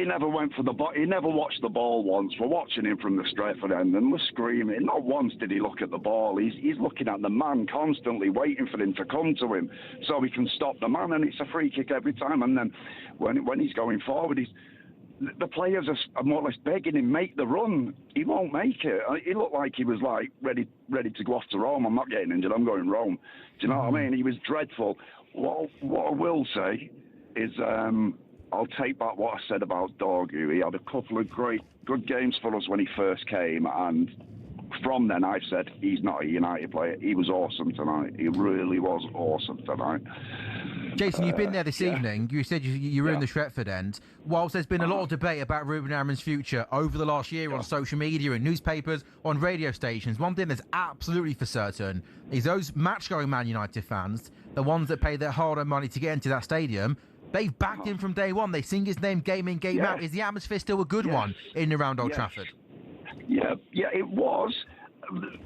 never went for the ball. He never watched the ball once. We're watching him from the Stretford end, and we're screaming. Not once did he look at the ball. He's looking at the man constantly, waiting for him to come to him so he can stop the man, and it's a free kick every time. And then when he's going forward, the players are more or less begging him, make the run. He won't make it. He looked like he was ready to go off to Rome. I'm not getting injured. I'm going Rome. Do you know what I mean? He was dreadful. What I will say is I'll take back what I said about Dorgu. He had a couple of good games for us when he first came, and from then I've said he's not a United player. He was awesome tonight. He really was awesome tonight. Jason, you've been there this evening. You said you were in the Stretford end. Whilst there's been a lot of debate about Ruben Amorim's future over the last year on social media and newspapers, on radio stations, one thing that's absolutely for certain is those match-going Man United fans, the ones that pay their hard-earned money to get into that stadium, they've backed him from day one. They sing his name game in, game out. Is the atmosphere still a good one in and around Old Trafford? Yeah, it was.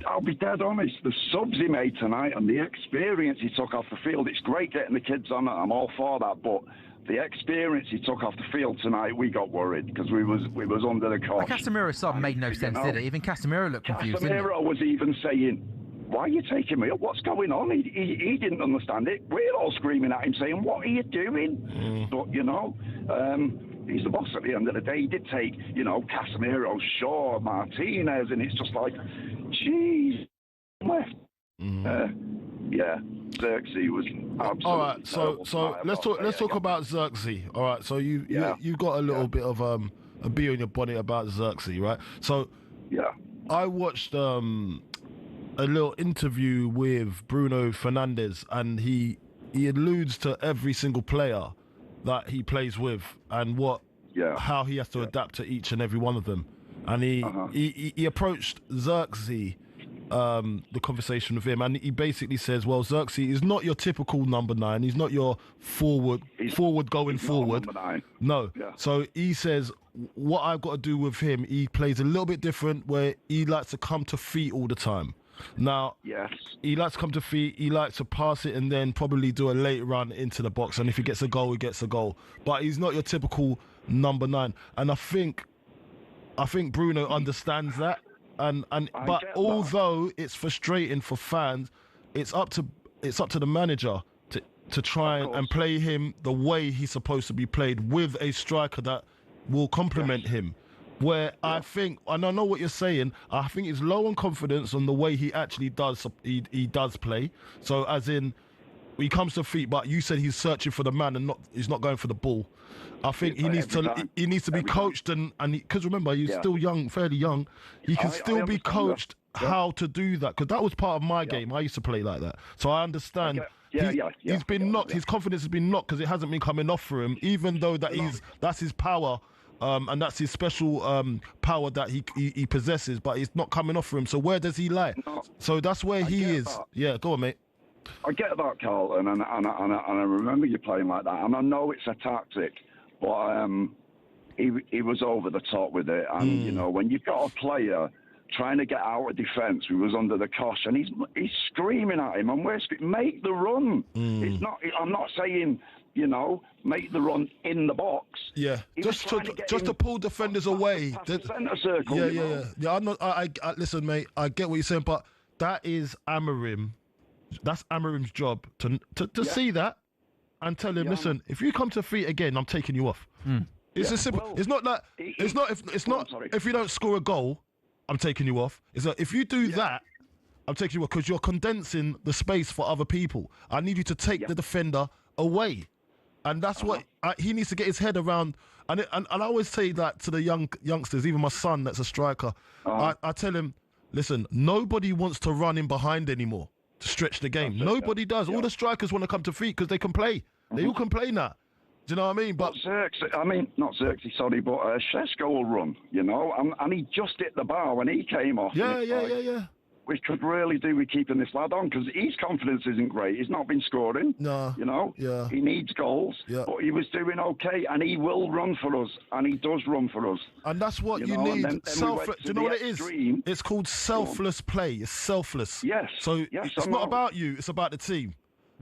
I'll be dead honest, the subs he made tonight and the experience he took off the field, it's great getting the kids on it, I'm all for that, but the experience he took off the field tonight, we got worried because we was under the cosh. The Casemiro sub made no sense, did it? Even Casemiro looked confused. Casemiro was even saying, why are you taking me up? What's going on? He didn't understand it. We're all screaming at him saying, what are you doing? But, he's the boss at the end of the day. He did take, Casemiro, Shaw, Martinez, and it's just like, geez, left. Xerxes was absolutely all right. So let's talk about Xerxes. All right. So you got a little bit of a bee on your bonnet about Xerxes, right? So I watched a little interview with Bruno Fernandes, and he alludes to every single player that he plays with and how he has to adapt to each and every one of them. And he approached Xerxes, the conversation with him, and he basically says, well, Xerxes is not your typical number 9. He's not your forward going forward. No. Yeah. So he says, what I've got to do with him, he plays a little bit different, where he likes to come to feet all the time. Now, he likes to come to feet, he likes to pass it and then probably do a late run into the box, and if he gets a goal, he gets a goal. But he's not your typical number 9. And I think Bruno understands that. But although it's frustrating for fans, it's up to the manager to try and play him the way he's supposed to be played, with a striker that will complement him. Where I think, and I know what you're saying, I think he's low on confidence on the way he actually does he does play. So as in, he comes to feet, but you said he's searching for the man and he's not going for the ball. I think he needs to be coached, and because remember, he's still young, fairly young. He can still be coached how to do that, because that was part of my game. I used to play like that, so I understand. He's been knocked. His confidence has been knocked because it hasn't been coming off for him, even though that's his power. And that's his special power that he possesses, but it's not coming off for him. So where does he lie? So that's where he is. That. Yeah, go on, mate. I get that, Carlton, and I remember you playing like that, and I know it's a tactic, but he was over the top with it. And when you've got a player trying to get out of defence, who was under the cosh, and he's screaming at him, and we're make the run. It's not. I'm not saying, make the run in the box. Yeah, just to pull defenders away. Centre circle. Yeah. I'm not. I listen, mate. I get what you're saying, but that is Amorim. That's Amorim's job to see that and tell him, listen, if you come to feet again, I'm taking you off. It's as simple. It's not that. It's not. If you don't score a goal, I'm taking you off. It's that if you do that, I'm taking you off, because you're condensing the space for other people. I need you to take the defender away. And that's what he needs to get his head around. And I always say that to the youngsters, even my son that's a striker. I tell him, listen, nobody wants to run in behind anymore to stretch the game. Nobody does. All the strikers want to come to feet because they can play. They all can play now. Do you know what I mean? But not Xerxes, sorry, but Šeško will run, and he just hit the bar when he came off. Yeah. We could really do with keeping this lad on, because his confidence isn't great. He's not been scoring. No. He needs goals. Yeah. But he was doing okay, and he will run for us, and he does run for us. And that's what you need. Then do you know what it is? It's called selfless play. It's selfless. Yes. So it's not about you. It's about the team.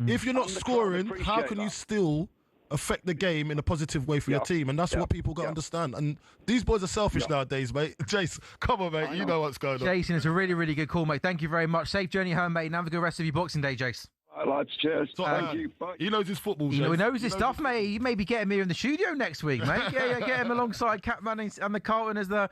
If you're not scoring, how can you still affect the game in a positive way for your team? And that's what people got to understand. And these boys are selfish nowadays, mate. Jace, come on, mate. You know what's going on. Jason, it's a really, really good call, mate. Thank you very much. Safe journey home, mate, and have a good rest of your Boxing Day, Jace. Lads, cheers. Thank you. Bye. He knows his football. He knows his stuff, mate. You maybe get him here in the studio next week, mate. Yeah, get him alongside Catman and the Carlton as the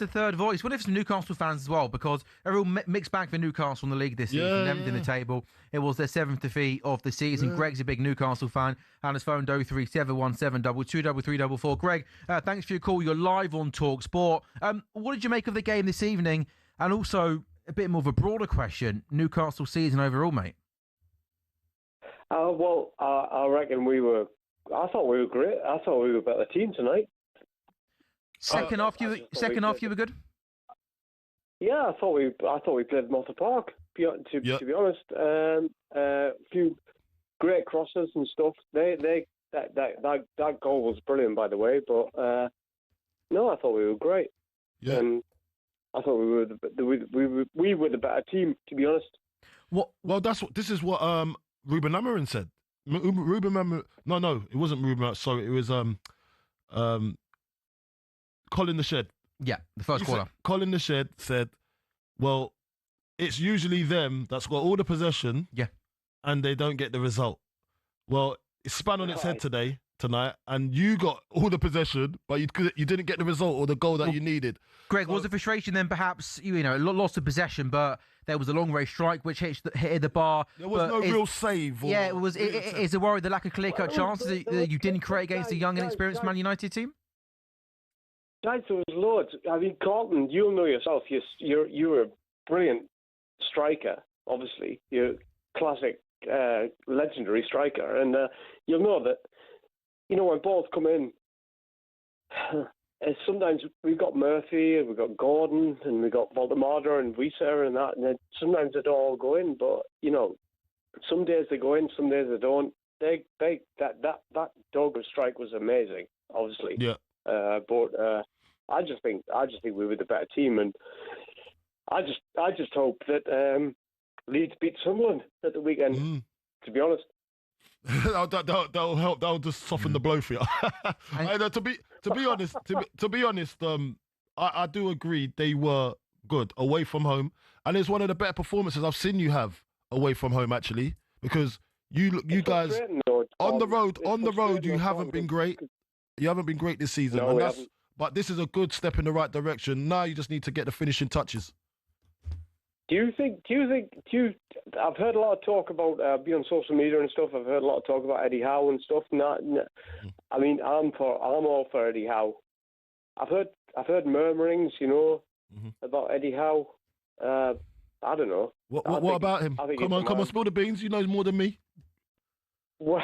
third voice. What if some Newcastle fans as well? Because a real mixed bag for Newcastle in the league this season. Everything in the table. It was their 7th defeat of the season. Greg's a big Newcastle fan, and his phone 03717223344. Greg, thanks for your call. You're live on talkSPORT. What did you make of the game this evening? And also a bit more of a broader question: Newcastle season overall, mate. I reckon I thought we were great. I thought we were a better team tonight. Second half, you were good. Yeah, I thought we played them off the park. To be honest, a few great crosses and stuff. That goal was brilliant, by the way. But no, I thought we were great. Yeah. And I thought we were the better team, to be honest. Well, this is what Ruben Amorim said. Ruben Amorim. No, it wasn't Ruben. Sorry, it was Colin the Shed. Yeah, the first quarter. Colin the Shed said, well, it's usually them that's got all the possession. Yeah. And they don't get the result. Well, it's spun on its head tonight, and you got all the possession, but you didn't get the result or the goal that you needed. Greg, was the frustration then perhaps, loss of possession, but there was a long-range strike which hit the bar? There was no real save. Yeah, is a worry the lack of clear-cut chances that you didn't create against a young and experienced Man United team? Guys, there was loads. I mean, Carlton, you'll know yourself. You're a brilliant striker, obviously. You're a classic, legendary striker. And you'll know that, when balls come in, sometimes we've got Murphy, and we've got Gordon, and we've got Valdemar and Wieser and that. And sometimes they don't all go in, but, some days they go in, some days they don't. That Douglas strike was amazing, obviously. Yeah. But I just think we were the better team, and I just hope that Leeds beat Sunderland at the weekend. To be honest, that'll help. That'll just soften the blow for you. To be honest, I do agree they were good away from home, and it's one of the better performances I've seen you have away from home actually, because you guys on the road you haven't been great. You haven't been great this season, but this is a good step in the right direction. Now you just need to get the finishing touches. Do you think? I've heard a lot of talk about being on social media and stuff. I've heard a lot of talk about Eddie Howe and stuff. I mean, I'm all for Eddie Howe. I've heard murmurings, about Eddie Howe. I don't know. What about him? Come on, spill the beans. You know more than me. Well,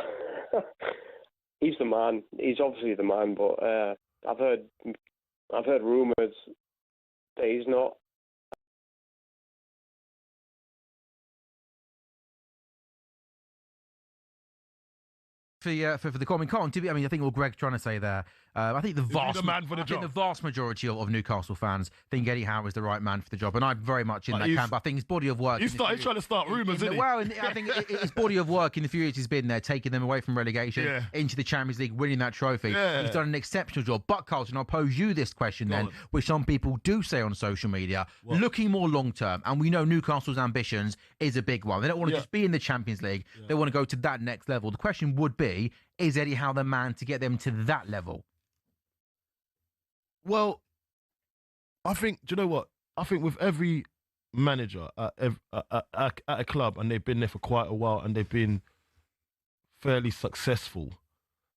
he's the man. He's obviously the man, but I've heard rumours that he's not. For the comment, I think what Greg's trying to say there, I think the vast majority of Newcastle fans think Eddie Howe is the right man for the job, and I'm very much in that camp. I think his body of work. He's trying to start rumours, isn't he? Well, I think his body of work in the few years he's been there, taking them away from relegation into the Champions League, winning that trophy. Yeah. He's done an exceptional job. But Carlton, I'll pose you this question then, which some people do say on social media, looking more long term, and we know Newcastle's ambitions is a big one. They don't want to just be in the Champions League. They want to go to that next level. The question would be, is Eddie Howe the man to get them to that level? Well, I think, do you know what? I think with every manager at a club, and they've been there for quite a while, and they've been fairly successful,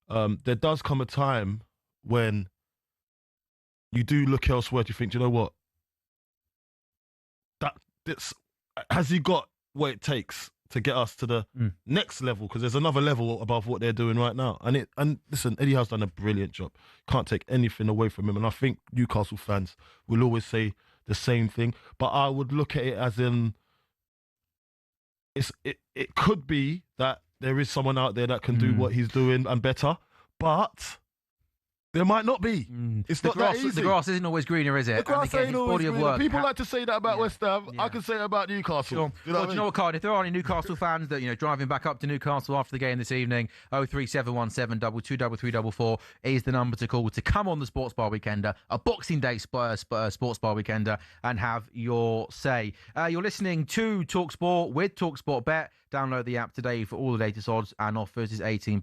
there does come a time when you do look elsewhere to think, do you know what? Has he got what it takes to get us to the next level? Because there's another level above what they're doing right now. And listen, Eddie Howe's done a brilliant job. Can't take anything away from him. And I think Newcastle fans will always say the same thing. But I would look at it as in, it could be that there is someone out there that can do what he's doing and better, but there might not be. It's not that easy. The grass isn't always greener, is it? The grass ain't always greener. People like to say that about West Ham. Yeah. I can say it about Newcastle. Sure. Do you know what, Card? If there are any Newcastle fans that driving back up to Newcastle after the game this evening, 03717 223344 is the number to call to come on the Sports Bar Weekender, a Boxing Day Sports Bar Weekender, and have your say. You're listening to talkSPORT with talkSPORT Bet. Download the app today for all the latest odds and offers. It's 18+.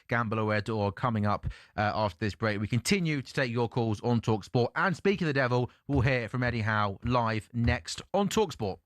GambleAware.org coming up after this break. We continue to take your calls on talkSPORT. And speaking of the devil, we'll hear from Eddie Howe live next on talkSPORT.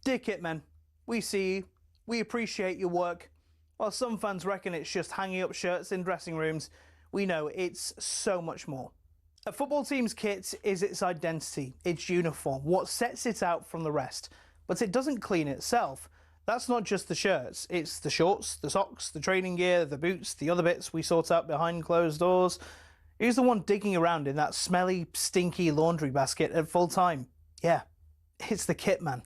Dear Kitmen, we see you. We appreciate your work. While some fans reckon it's just hanging up shirts in dressing rooms, we know it's so much more. A football team's kit is its identity, its uniform, what sets it out from the rest. But it doesn't clean itself. That's not just the shirts, it's the shorts, the socks, the training gear, the boots, the other bits we sort out behind closed doors. Who's the one digging around in that smelly, stinky laundry basket at full time? Yeah, it's the kit man.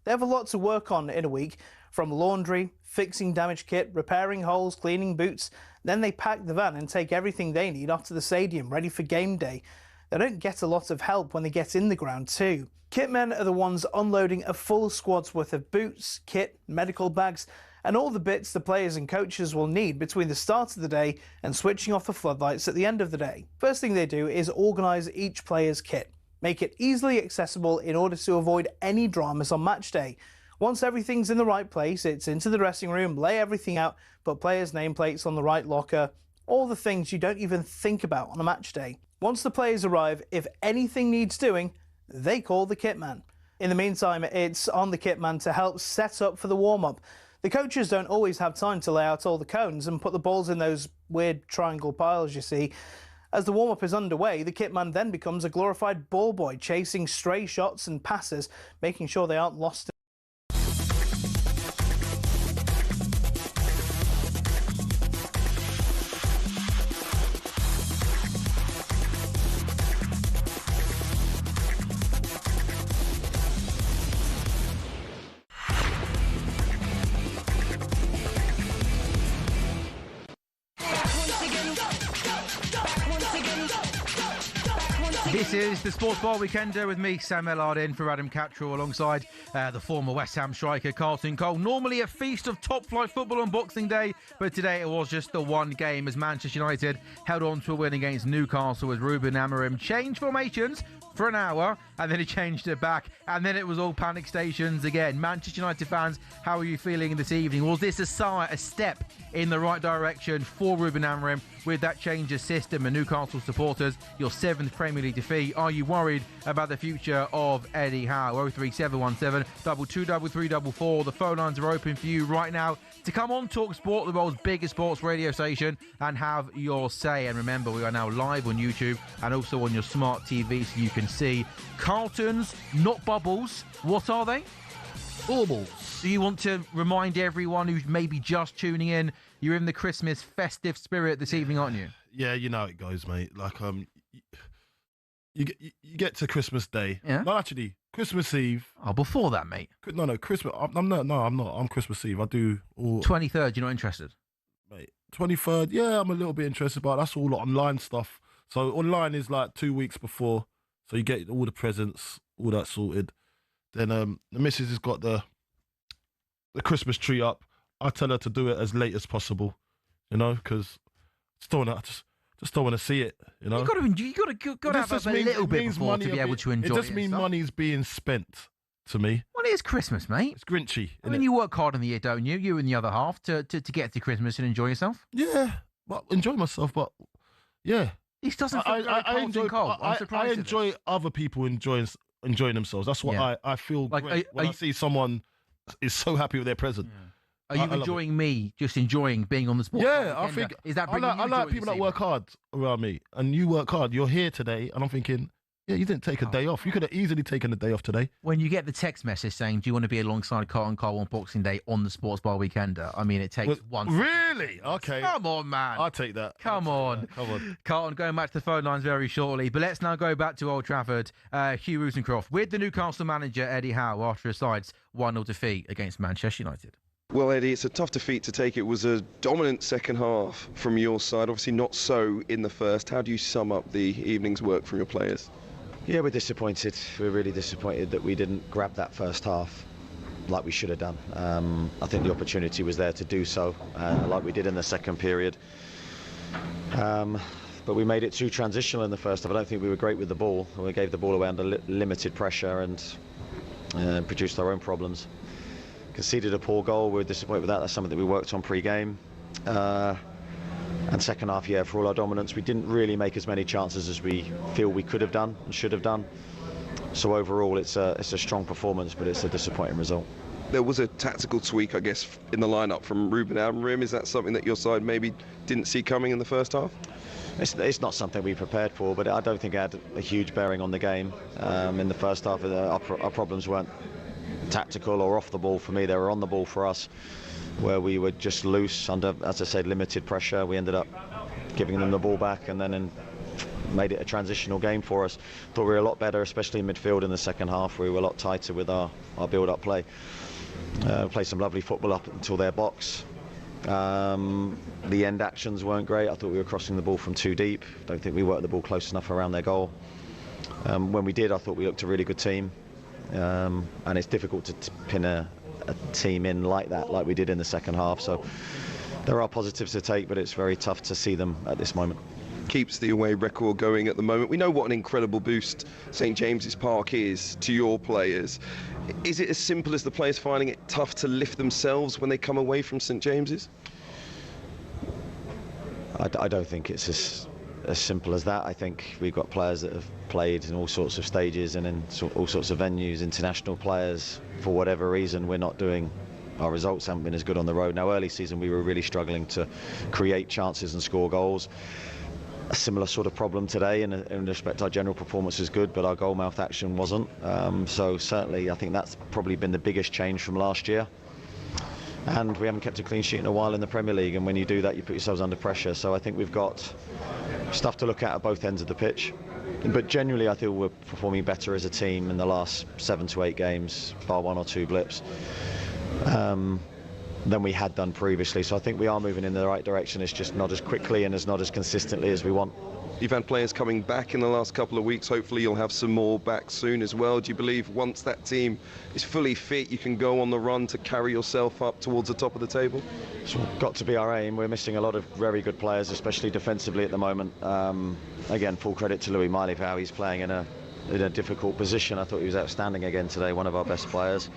They have a lot to work on in a week, from laundry, fixing damaged kit, repairing holes, cleaning boots. Then they pack the van and take everything they need off to the stadium, ready for game day. They don't get a lot of help when they get in the ground too. Kitmen are the ones unloading a full squad's worth of boots, kit, medical bags, and all the bits the players and coaches will need between the start of the day and switching off the floodlights at the end of the day. First thing they do is organise each player's kit, make it easily accessible in order to avoid any dramas on match day. Once everything's in the right place, it's into the dressing room, lay everything out, put players' nameplates on the right locker, all the things you don't even think about on a match day. Once the players arrive, if anything needs doing, they call the kit man. In the meantime, it's on the kit man to help set up for the warm-up. The coaches don't always have time to lay out all the cones and put the balls in those weird triangle piles you see. As the warm-up is underway, the kit man then becomes a glorified ball boy, chasing stray shots and passes, making sure they aren't lost. This is the Sports Bar Weekender with me, Sam Ellard, in for Adam Cattrall, alongside the former West Ham striker Carlton Cole. Normally a feast of top-flight football on Boxing Day, but today it was just the one game as Manchester United held on to a win against Newcastle as Ruben Amorim changed formations for an hour, and then he changed it back, and then it was all panic stations again. Manchester United fans, how are you feeling this evening? Was this a step in the right direction for Ruben Amorim with that change of system? And Newcastle supporters, your 7th Premier League defeat. Are you worried about the future of Eddie Howe? 03717 223344. The phone lines are open for you right now to come on talkSPORT, the world's biggest sports radio station, and have your say. And remember, we are now live on YouTube and also on your smart TV, so you can see Carlton's, not bubbles. What are they? Baubles. Do you want to remind everyone who's maybe just tuning in, you're in the Christmas festive spirit this evening, aren't you? Yeah, you know how it goes, mate. Like, you get to Christmas Day. Yeah. No, actually, Christmas Eve. Oh, before that, mate. No, Christmas. I'm not. I'm Christmas Eve. I do all. 23rd. You're not interested, mate. 23rd. Yeah, I'm a little bit interested, but that's all online stuff. So online is like 2 weeks before, so you get all the presents, all that sorted. Then the missus has got the Christmas tree up. I tell her to do it as late as possible, you know, because just don't want to see it, you know. You got to have a little bit before to be able to enjoy it. It doesn't mean money's being spent to me. Well, it is Christmas, mate. It's Grinchy. I mean, you work hard in the year, don't you? You and the other half to get to Christmas and enjoy yourself. Yeah, well, enjoy myself, but yeah. This doesn't feel very Carlton Cole. I'm surprised. I enjoy other people enjoying themselves. That's what I feel like great when I see someone is so happy with their present. Yeah. Are you enjoying me just enjoying being on the sport? Yeah, I think is that I like people that work hard around me, and you work hard. You're here today, and I'm thinking, yeah, you didn't take a day off. You could have easily taken a day off today. When you get the text message saying, "Do you want to be alongside Carlton Cole on Boxing Day on the Sports Bar Weekender?" I mean, it takes one. Really? Okay. Come on, man. I'll take that. Come on. Carlton, going back to the phone lines very shortly, but let's now go back to Old Trafford. Hugh Rosencroft with the Newcastle manager Eddie Howe after a side's 1-0 defeat against Manchester United. Well, Eddie, it's a tough defeat to take. It was a dominant second half from your side, obviously not so in the first. How do you sum up the evening's work from your players? Yeah, we're disappointed. We're really disappointed that we didn't grab that first half like we should have done. I think the opportunity was there to do so, like we did in the second period. But we made it too transitional in the first half. I don't think we were great with the ball. We gave the ball away under limited pressure and produced our own problems. Conceded a poor goal. We're disappointed with that. That's something that we worked on pre-game. And second half, yeah, for all our dominance, we didn't really make as many chances as we feel we could have done and should have done. So overall, it's a strong performance, but it's a disappointing result. There was a tactical tweak, I guess, in the lineup from Ruben Amorim. Is that something that your side maybe didn't see coming in the first half? It's not something we prepared for, but I don't think it had a huge bearing on the game. In the first half, our problems weren't tactical or off the ball for me. They were on the ball for us, where we were just loose under, as I said, limited pressure. We ended up giving them the ball back and then made it a transitional game for us. Thought we were a lot better, especially in midfield in the second half. We were a lot tighter with our build-up play. Played some lovely football up until their box. The end actions weren't great. I thought we were crossing the ball from too deep. Don't think we worked the ball close enough around their goal. When we did, I thought we looked a really good team. And it's difficult to pin a team in like that, like we did in the second half. So there are positives to take, but it's very tough to see them at this moment. Keeps the away record going at the moment. We know what an incredible boost St James's Park is to your players. Is it as simple as the players finding it tough to lift themselves when they come away from St James's? I don't think it's as simple as that. I think we've got players that have played in all sorts of stages and in all sorts of venues, international players. For whatever reason, we're not doing, our results haven't been as good on the road. Now, early season, we were really struggling to create chances and score goals. A similar sort of problem today in respect our general performance is good, but our goal mouth action wasn't. So certainly I think that's probably been the biggest change from last year. And we haven't kept a clean sheet in a while in the Premier League, and when you do that you put yourselves under pressure. So I think we've got stuff to look at both ends of the pitch. But generally I feel we're performing better as a team in the last 7 to 8 games, bar 1 or 2 blips, than we had done previously. So I think we are moving in the right direction. It's just not as quickly and not as consistently as we want. You've had players coming back in the last couple of weeks. Hopefully you'll have some more back soon as well. Do you believe once that team is fully fit, you can go on the run to carry yourself up towards the top of the table? It's got to be our aim. We're missing a lot of very good players, especially defensively at the moment. Again, full credit to Louis Miley for how he's playing in a difficult position. I thought he was outstanding again today, one of our best players.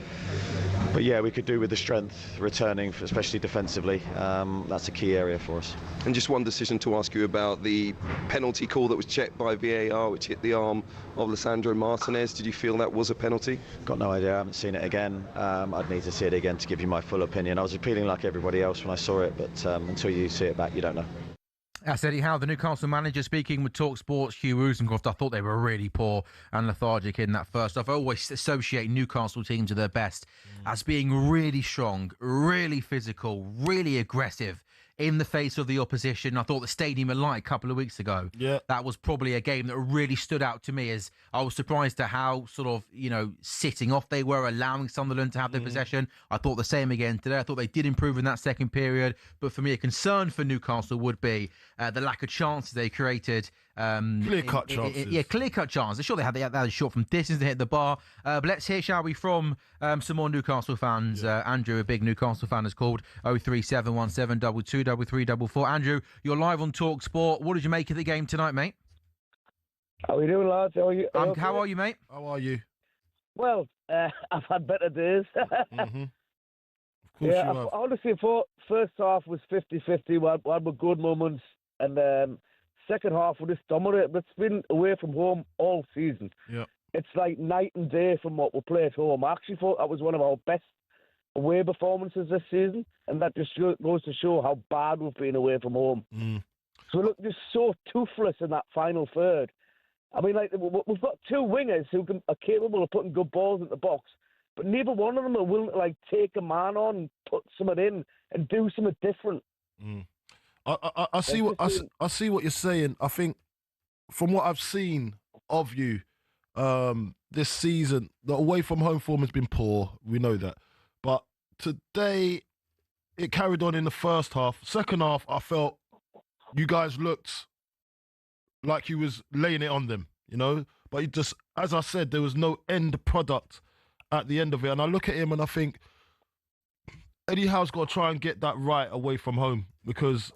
But yeah, we could do with the strength returning, especially defensively. That's a key area for us. And just one decision to ask you about the penalty call that was checked by VAR, which hit the arm of Lisandro Martinez. Did you feel that was a penalty? Got no idea. I haven't seen it again. I'd need to see it again to give you my full opinion. I was appealing like everybody else when I saw it, but until you see it back, you don't know. That's Eddie Howe, the Newcastle manager, speaking with talkSPORT's Hugh Rosencroft. I thought they were really poor and lethargic in that first half. I always associate Newcastle teams at their best as being really strong, really physical, really aggressive in the face of the opposition. I thought the Stadium of Light a couple of weeks ago, that was probably a game that really stood out to me, as I was surprised at how sort of, sitting off they were, allowing Sunderland to have their possession. I thought the same again today. I thought they did improve in that second period. But for me, a concern for Newcastle would be the lack of chances they created. Clear-cut chances. Clear-cut chances. Sure, they had a shot from distance to hit the bar. But let's hear, shall we, from some more Newcastle fans. Andrew, a big Newcastle fan, has called 03717 223344. Andrew, you're live on talkSPORT. What did you make of the game tonight, mate? How are you doing, lads? How are you? How are you, mate? How are you? Well, I've had better days. Mm-hmm. Of course you have. Honestly, first half was 50-50. We had good moments, and second half we just dominated. It's been away from home all season. Yeah. It's like night and day from what we play at home. I actually thought that was one of our best away performances this season, and that just goes to show how bad we've been away from home. So we look just so toothless in that final third. I mean, like, we've got 2 wingers who are capable of putting good balls in the box, but neither one of them are willing to, like, take a man on and put something in and do something different. I see what you're saying. I think from what I've seen of you this season, the away from home form has been poor. We know that. But today, it carried on in the first half. Second half, I felt you guys looked like you was laying it on them, But it just, as I said, there was no end product at the end of it. And I look at him and I think Eddie Howe's got to try and get that right away from home, because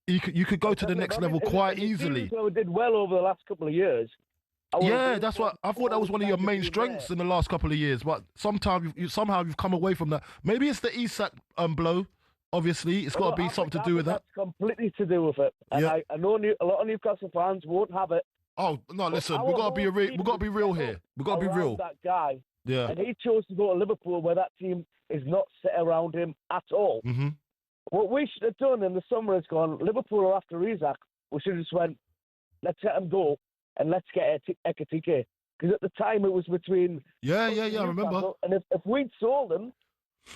you could go to the next level quite easily. We did well over the last couple of years. Yeah, that's what I thought. That was one of your main strengths in the last couple of years. But somehow you've come away from that. Maybe it's the Isak blow. Obviously, it's got to be something to do with that. That's completely to do with it. And I know a lot of Newcastle fans won't have it, Oh no! Listen, we gotta be real here. We gotta be real. That guy. Yeah. And he chose to go to Liverpool, where that team is not set around him at all. Mm-hmm. What we should have done in the summer is gone, Liverpool are after Isak. We should have just went, let's let him go and let's get Ekitike. Because at the time it was between... Yeah, I remember. And if we'd sold him,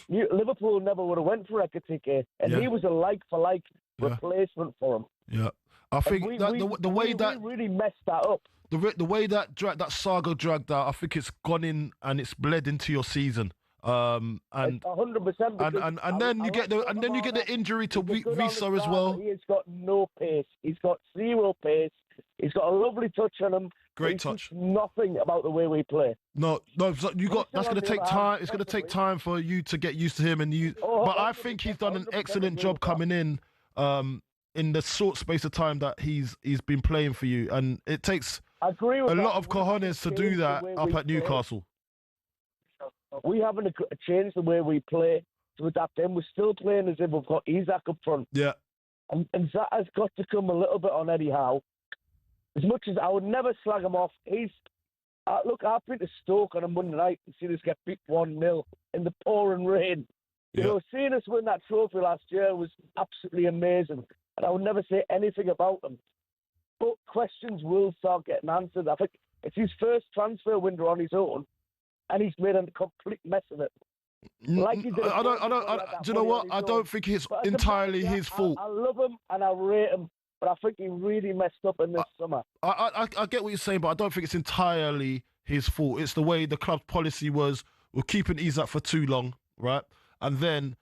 Liverpool never would have went for Ekitike. And he was a like-for-like replacement for him. Yeah. I think the way that... We really messed that up. The way that saga dragged out, I think it's gone in and it's bled into your season. And 100%. And then you get the injury to Visa as well. He has got no pace. He's got zero pace. He's got a lovely touch on him. Great touch. Nothing about the way we play. No. That's going to take time. It's going to take time for you to get used to him but I think he's done an excellent job coming in the short space of time that he's been playing for you, and it takes a lot of cojones to do that up at Newcastle. We haven't changed the way we play to adapt him. We're still playing as if we've got Isak up front. Yeah. And that has got to come a little bit on Eddie Howe. As much as I would never slag him off, look, I've been to Stoke on a Monday night and seen us get beat 1-0 in the pouring rain. You know, seeing us win that trophy last year was absolutely amazing. And I would never say anything about them. But questions will start getting answered. I think it's his first transfer window on his own, and he's made a complete mess of it. Like he did. Do you know what? I don't think it's entirely his fault. I love him and I rate him, but I think he really messed up in this summer. I get what you're saying, but I don't think it's entirely his fault. It's the way the club's policy was. We're keeping Isak for too long, right? And then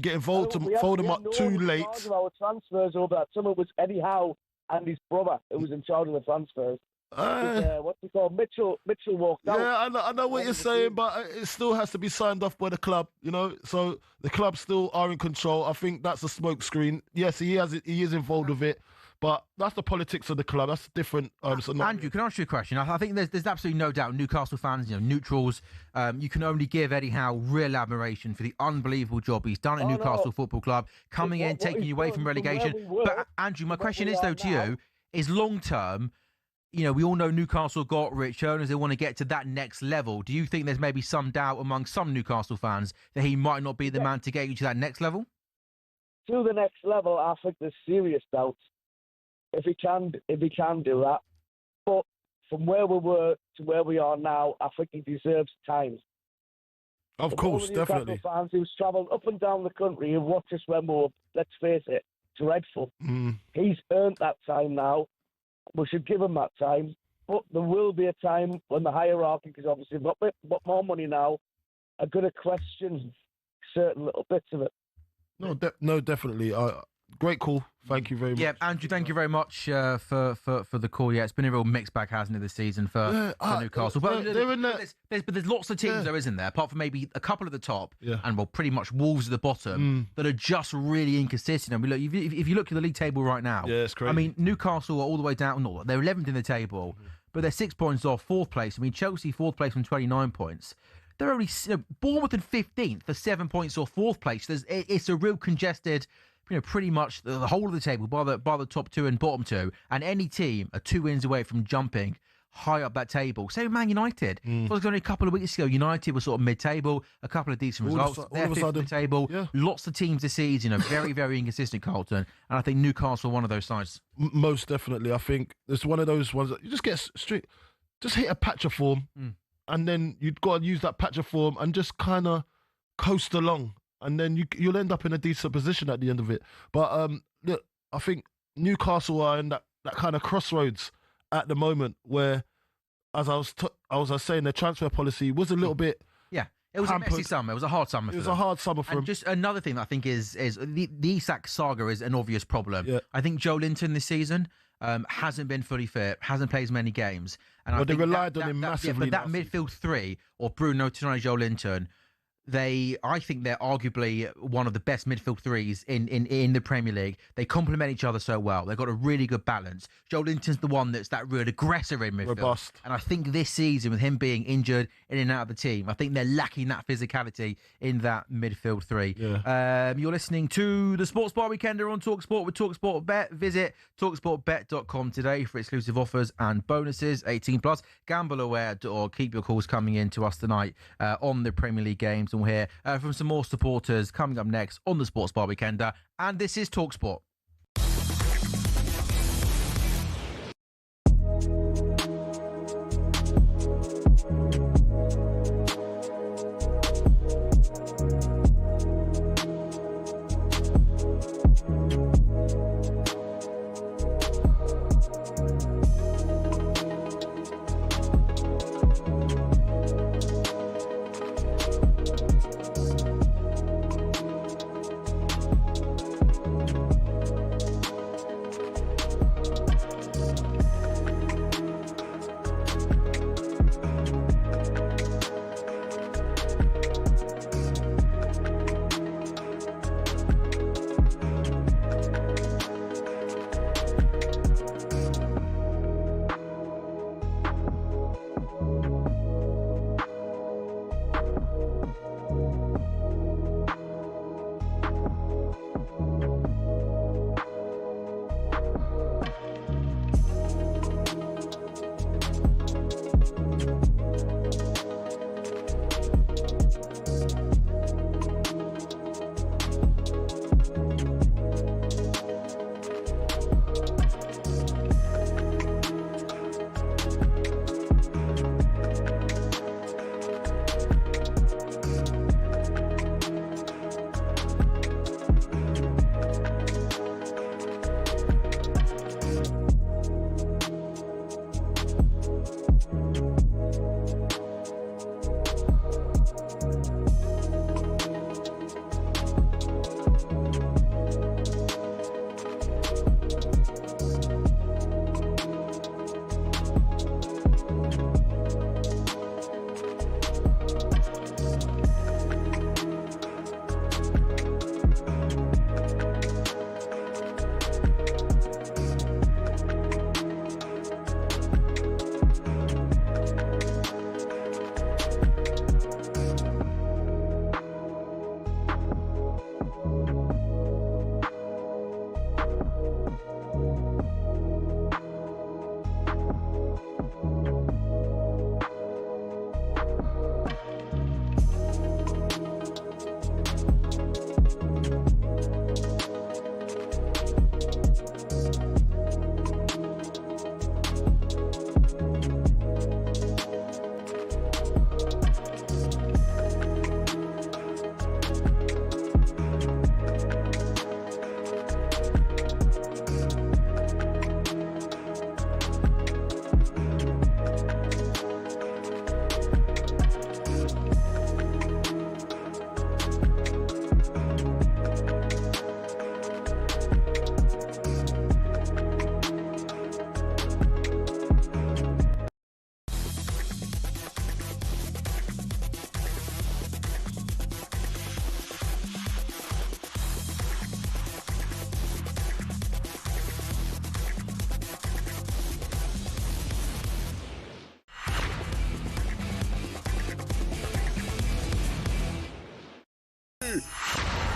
get involved to fold him up too late. Our transfers over that summer was Eddie Howe and his brother who was in charge of the transfers. What's he called? Mitchell walked out. Yeah, I know what you're saying, but it still has to be signed off by the club, you know. So the club still are in control. I think that's a smokescreen. Yes, he is involved with it, but that's the politics of the club. That's different. Andrew, can I ask you a question? I think there's absolutely no doubt Newcastle fans, neutrals, you can only give Eddie Howe real admiration for the unbelievable job he's done at Newcastle Football Club, coming in, taking you away from relegation. But Andrew, my question is though to you, is long term, we all know Newcastle got rich owners. They want to get to that next level. Do you think there's maybe some doubt among some Newcastle fans that he might not be the man to get you to that next level? To the next level, I think there's serious doubts if he can do that. But from where we were to where we are now, I think he deserves time. Of course, definitely. Fans who's travelled up and down the country and watched us when we were, let's face it, dreadful. He's earned that time now. We should give him that time, but there will be a time when the hierarchy, because obviously we've got more money now, are going to question certain little bits of it. No, definitely. Great call. Thank you very much. Yeah, Andrew, thank you very much for the call. Yeah, it's been a real mixed bag, hasn't it, this season for Newcastle. But there's lots of teams there, isn't there? Apart from maybe a couple at the top, and pretty much Wolves at the bottom, that are just really inconsistent. I mean, look, if you look at the league table right now, it's crazy. I mean, Newcastle are all the way down. No, they're 11th in the table, but they're 6 points off fourth place. I mean, Chelsea fourth place from 29 points. They're only Bournemouth in 15th for 7 points off fourth place. It's a real congested. Pretty much the whole of the table by the top two and bottom two, and any team are 2 wins away from jumping high up that table. Same with Man United. It was only a couple of weeks ago. United was sort of mid-table, a couple of decent results. They're fifth in the table. Yeah. Lots of teams this season, very, very inconsistent, Carlton. And I think Newcastle are one of those sides. Most definitely. I think it's one of those ones that you just get straight, just hit a patch of form, and then you've got to use that patch of form and just kind of coast along. And then you'll end up in a decent position at the end of it. But look, I think Newcastle are in that kind of crossroads at the moment where, as I was saying, their transfer policy was a little bit. Yeah, it was hampered. A messy summer. It was a hard summer. It was a hard summer for them. Just another thing that I think is the Isak saga is an obvious problem. Yeah. I think Joe Linton this season hasn't been fully fit, hasn't played as many games, and they relied on him massively. But that midfield three, or Bruno Tonight, Joe Linton. I think they're arguably one of the best midfield threes in the Premier League. They complement each other so well. They've got a really good balance. Joe Linton's the one that's that real aggressor in midfield. Robust. And I think this season, with him being injured in and out of the team, I think they're lacking that physicality in that midfield three. Yeah. You're listening to the Sports Bar Weekender on talkSPORT with talkSPORT Bet. Visit talksportbet.com today for exclusive offers and bonuses. 18 plus. Gamble aware, or keep your calls coming in to us tonight on the Premier League games. And we'll hear from some more supporters coming up next on the Sports Bar Weekender. And this is talkSPORT.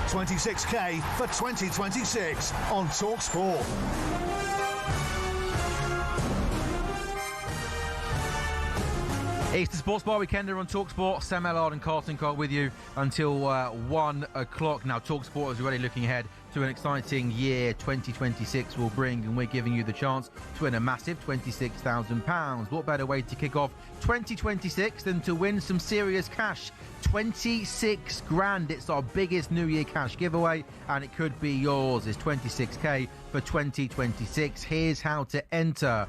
$26K for 2026 on talkSPORT. It's the Sports Bar Weekender on talkSPORT. Sam Ellard and Carlton Cole with you until 1 o'clock. Now, talkSPORT is already looking ahead to an exciting year 2026 will bring, and we're giving you the chance to win a massive £26,000. What better way to kick off 2026 than to win some serious cash? 26 grand. It's our biggest New Year cash giveaway, and it could be yours. It's 26k for 2026. Here's how to enter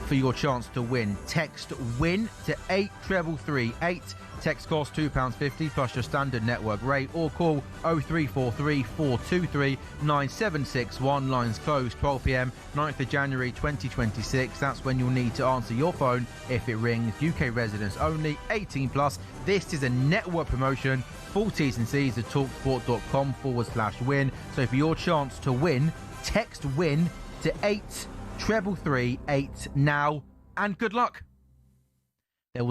for your chance to win. Text WIN to 8333, 8 Text costs £2.50 plus your standard network rate, or call 0343 423 9761. Lines closed 12 p.m, 9th of January 2026. That's when you'll need to answer your phone if it rings. UK residents only, 18 plus. This is a network promotion. Full T's and C's at talksport.com/win. So for your chance to win, text WIN to 83338 now, and good luck. There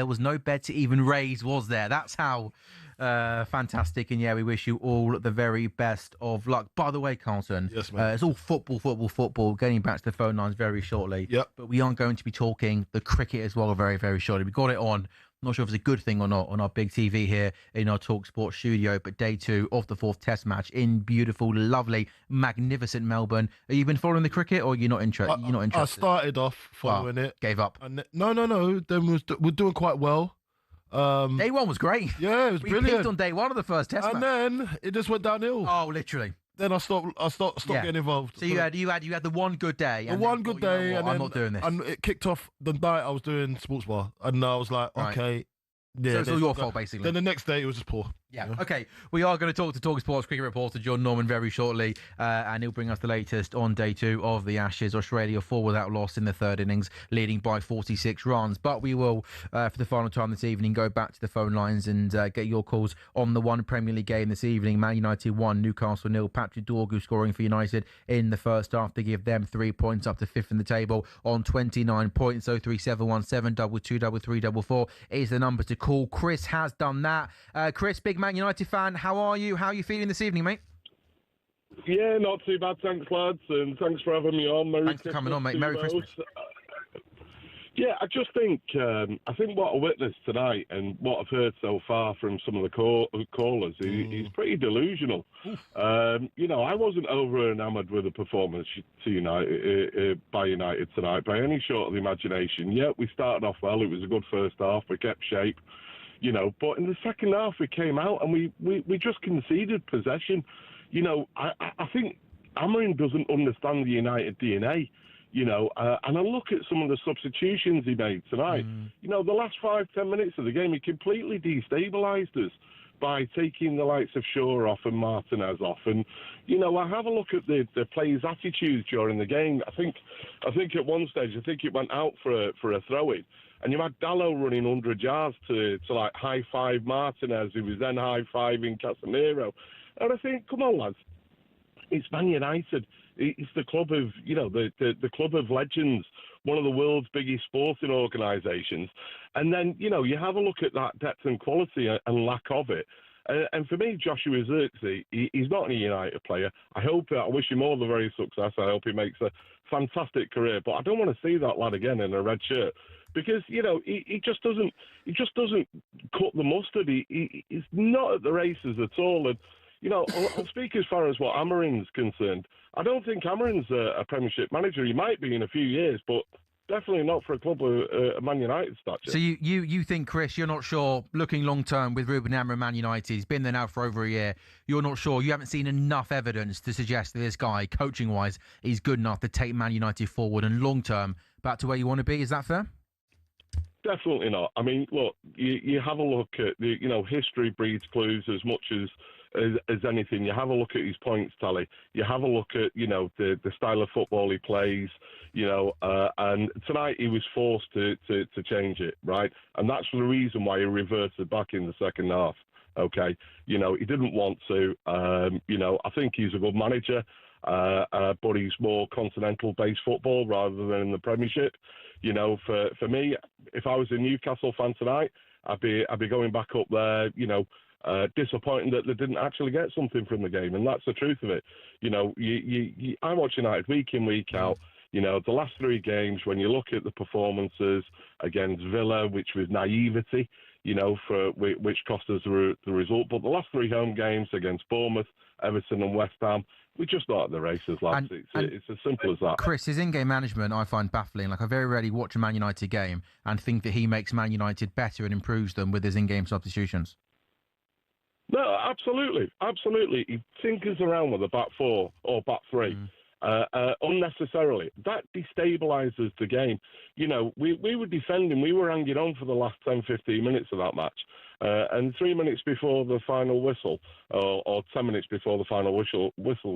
was no bet to even raise, was there? That's how fantastic. And yeah, we wish you all the very best of luck. By the way, Carlton, yes, mate. It's all football. Getting back to the phone lines very shortly. Yep. But we are going to be talking the cricket as well very, very shortly. We got it on. I'm not sure if it's a good thing or not on our big TV here in our talkSPORT studio, but day 2 of the 4th Test match in beautiful, lovely, magnificent Melbourne. Have you been following the cricket, or you're not interested? I started off following it. Gave up. And no. Then we're doing quite well. Day 1 was great. Yeah, it was brilliant. We peaked on day 1 of the first Test match. And then it just went downhill. Oh, literally. Then I stopped getting involved. So you had the one good day. And one good day, and I'm not doing this. And it kicked off the night I was doing sports bar, and I was like, okay. Yeah, so it's all your fault, basically. Then the next day it was just poor. Yeah. Okay. We are going to talk to talkSPORT's cricket reporter John Norman very shortly, and he'll bring us the latest on day 2 of the Ashes. Australia 4 without loss in the 3rd innings, leading by 46 runs. But we will, for the final time this evening, go back to the phone lines and get your calls on the one Premier League game this evening. Man United 1, Newcastle 0. Patrick Dorgu scoring for United in the first half to give them 3 points up to 5th in the table on 29 points. 03717 223344 is the number to call. Chris has done that. Chris, big Man United fan, how are you? How are you feeling this evening, mate? Yeah, not too bad, thanks, lads, and thanks for having me on. Thanks for coming on, mate. Merry Christmas. Yeah, I just think what I witnessed tonight and what I've heard so far from some of the callers is pretty delusional. I wasn't over enamoured with the performance by United tonight by any short of the imagination. Yeah, we started off well. It was a good first half. We kept shape. But in the second half we came out and we just conceded possession. I think Amorim doesn't understand the United DNA, and I look at some of the substitutions he made tonight. The last 5-10 minutes of the game, he completely destabilised us by taking the likes of Shaw off and Martinez off. And, I have a look at the players' attitudes during the game. I think at one stage, it went out for a throw-in. And you had Dallo running 100 yards to like high-five Martinez, who was then high-fiving Casemiro. And I think, come on, lads, it's Man United. It's the club of, the club of legends, one of the world's biggest sporting organisations. And then, you have a look at that depth and quality and lack of it. And for me, Joshua Zirkzee, he's not a United player. I wish him all the very success. I hope he makes a fantastic career. But I don't want to see that lad again in a red shirt. Because he just doesn't cut the mustard. He's not at the races at all. And I'll speak as far as what Amorim's concerned. I don't think Amorim's a Premiership manager. He might be in a few years, but definitely not for a club of Man United stature. So you think, Chris, you're not sure, looking long term with Ruben Amorim, Man United, he's been there now for over a year. You're not sure. You haven't seen enough evidence to suggest that this guy, coaching wise, is good enough to take Man United forward and long term back to where you want to be. Is that fair? Definitely not. I mean, look, you have a look at history breeds clues as much as anything. You have a look at his points tally. You have a look at the style of football he plays. And tonight he was forced to change it, right? And that's the reason why he reverted back in the second half. Okay, he didn't want to. I think he's a good manager. But he's more continental-based football rather than in the Premiership. For me, if I was a Newcastle fan tonight, I'd be going back up there, disappointed that they didn't actually get something from the game, and that's the truth of it. I watch United week in, week out. The last 3 games, when you look at the performances against Villa, which was naivety, which cost us the result, but the last 3 home games against Bournemouth, Everton and West Ham, we're just not at the races, lads. It's as simple as that. Chris, his in-game management I find baffling. Like, I very rarely watch a Man United game and think that he makes Man United better and improves them with his in-game substitutions. No, absolutely. He tinkers around with a back 4 or back 3. unnecessarily. That destabilises the game. You know, we were defending, we were hanging on for the last 10, 15 minutes of that match. And 3 minutes before the final whistle, or 10 minutes before the final whistle,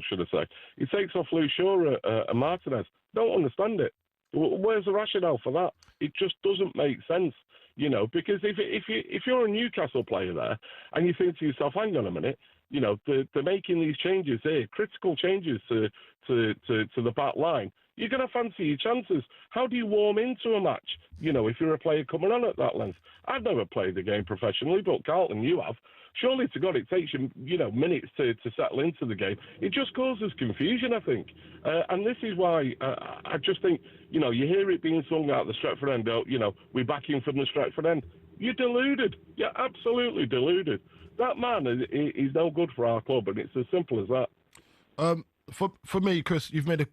should I say, he takes off Luke Shaw and Martinez. Don't understand it. Where's the rationale for that? It just doesn't make sense, you know, because if you're a Newcastle player there and you think to yourself, hang on a minute, you know, they're making these changes here, critical changes to the back line, you're going to fancy your chances. How do you warm into a match, you know, if you're a player coming on at that length? I've never played the game professionally, but Carlton, you have. Surely to God, it takes you, you know, minutes to settle into the game. It just causes confusion, I think. And this is why I just think, you know, you hear it being sung out the Stretford end, you know, we're backing from the Stretford end. You're deluded. You're absolutely deluded. That man is no good for our club, and it's as simple as that. For me, Chris, you've made a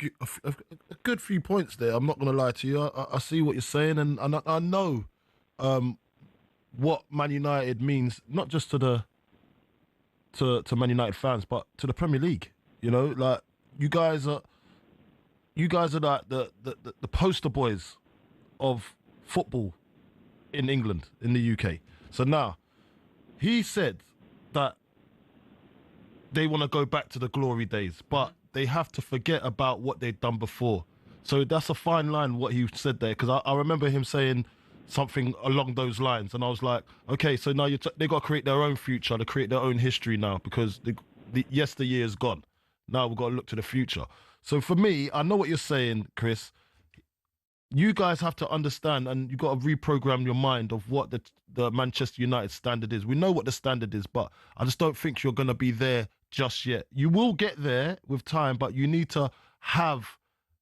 good few points there. I'm not going to lie to you. I see what you're saying, and I know what Man United means, not just to Man United fans, but to the Premier League. You know, like you guys are like the poster boys of football in England, in the UK. So now, he said that they want to go back to the glory days, but they have to forget about what they've done before. So that's a fine line, what he said there, because I remember him saying something along those lines, and I was like, okay, so now they got to create their own future, to create their own history now, because the yesteryear is gone. Now we've got to look to the future. So for me, I know what you're saying, Chris. You guys have to understand, and you've got to reprogram your mind of what the Manchester United standard is. We know what the standard is, but I just don't think you're going to be there just yet. You will get there with time, but you need to have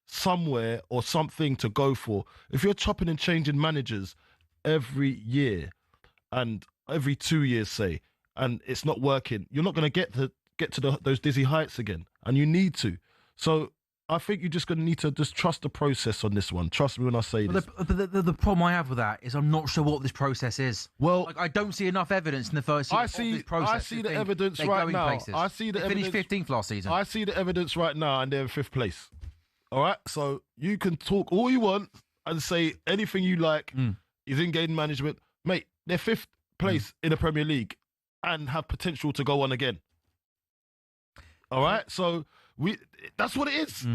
somewhere or something to go for. If you're chopping and changing managers every year and every 2 years, say, and it's not working, you're not going to get to those dizzy heights again, and you need to. So I think you're just going to need to just trust the process on this one. Trust me when I say this. The problem I have with that is I'm not sure what this process is. Well, like, I don't see enough evidence in the first year of this process. I see the evidence right now. I see the evidence. Finished 15th last season. I see the evidence right now, and they're in 5th place. All right? So you can talk all you want and say anything you like. Is in-game management. Mate, they're 5th place in the Premier League and have potential to go on again. All right? So that's what it is.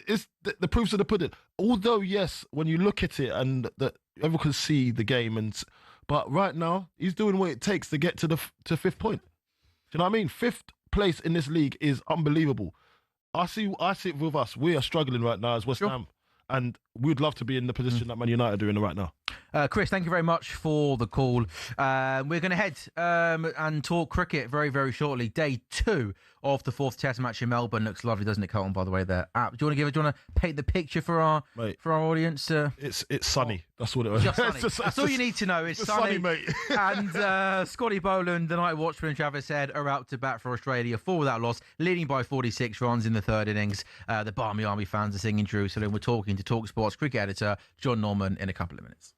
It's the proof's of the pudding. Although, yes, when you look at it and everyone can see the game, but right now he's doing what it takes to get to 5th point. Do you know what I mean? 5th place in this league is unbelievable. I see it with us. We are struggling right now as West Ham, and we'd love to be in the position that Man United are in right now. Chris, thank you very much for the call. We're going to head and talk cricket very, very shortly. Day 2 of the 4th Test match in Melbourne. Looks lovely, doesn't it, Carlton, by the way, there. Do you want to paint the picture for our audience? It's sunny. That's what it was. Just sunny. That's all you need to know. It's sunny, mate. And Scotty Boland, the night watchman, and Travis Head are out to bat for Australia, 4 without loss, leading by 46 runs in the 3rd innings. The Barmy Army fans are singing Jerusalem. We're talking to talkSPORT's cricket editor, John Norman, in a couple of minutes.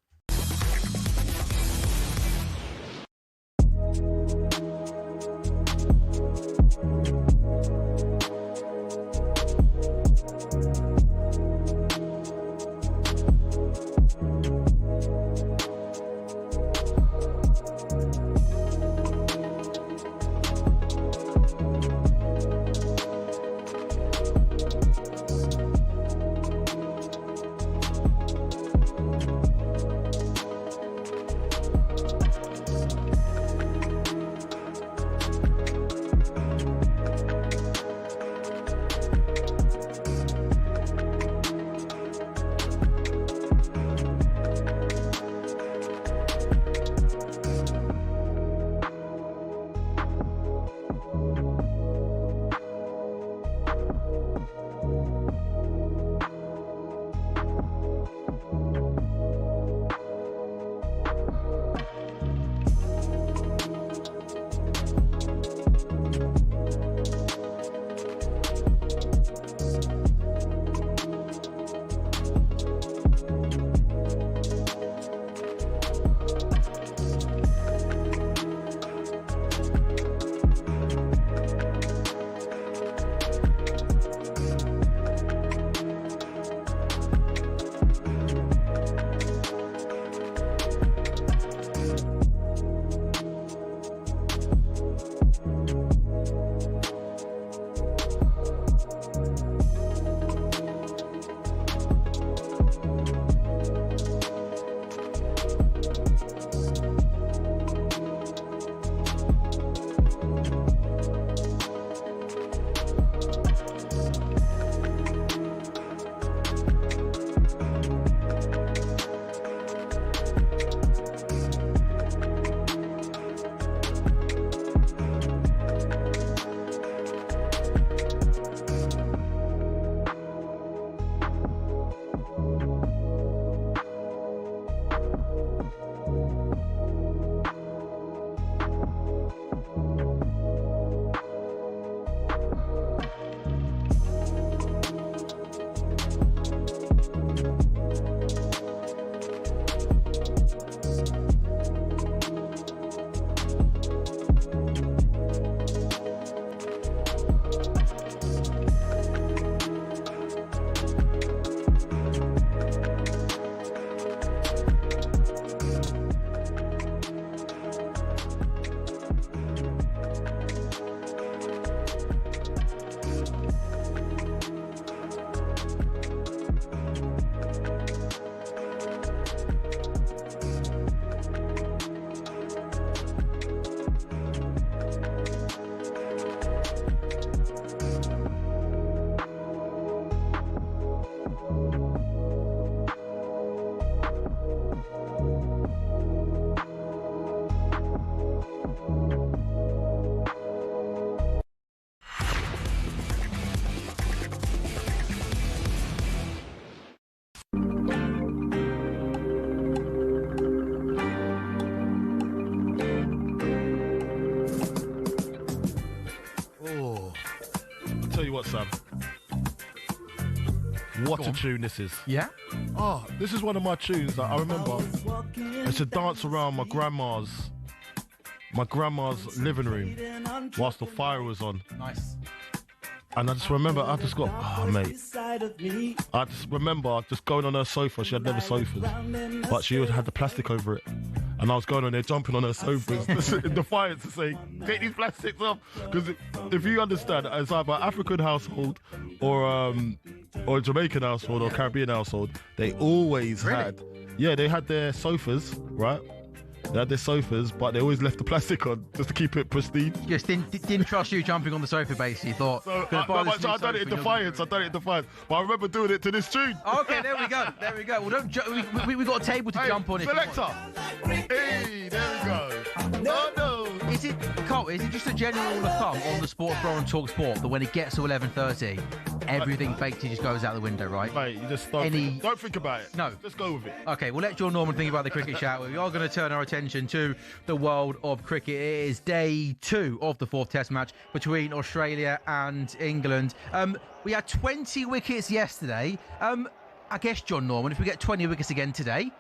What a tune this is. Yeah? Oh, this is one of my tunes that I remember. It's a dance around my grandma's living room whilst the fire was on. Nice. And I just remember, I just got, mate. I just remember just going on her sofa. She had leather sofas, but she had the plastic over it. And I was going on there jumping on her sofas in defiance to say, take these plastics off. Because if you understand, it's either an African household or a Jamaican household or Caribbean household, they always had, they had their sofas, right? They had their sofas, but they always left the plastic on just to keep it pristine. Just didn't trust you jumping on the sofa, basically. Thought. So I done it in defiance. But I remember doing it to this tune. Okay, there we go. Well, don't we got a table to jump on. Selector. Hey, there we go. No. Is it just a general rule of thumb on the Sports Bar and talkSPORT that when it gets to 11:30, everything baked just goes out the window, right? Mate, you just don't think about it. No. Just go with it. Okay, well, let John Norman think about the cricket shout. We are going to turn our attention to the world of cricket. It is day 2 of the 4th Test match between Australia and England. We had 20 wickets yesterday. I guess, John Norman, if we get 20 wickets again today,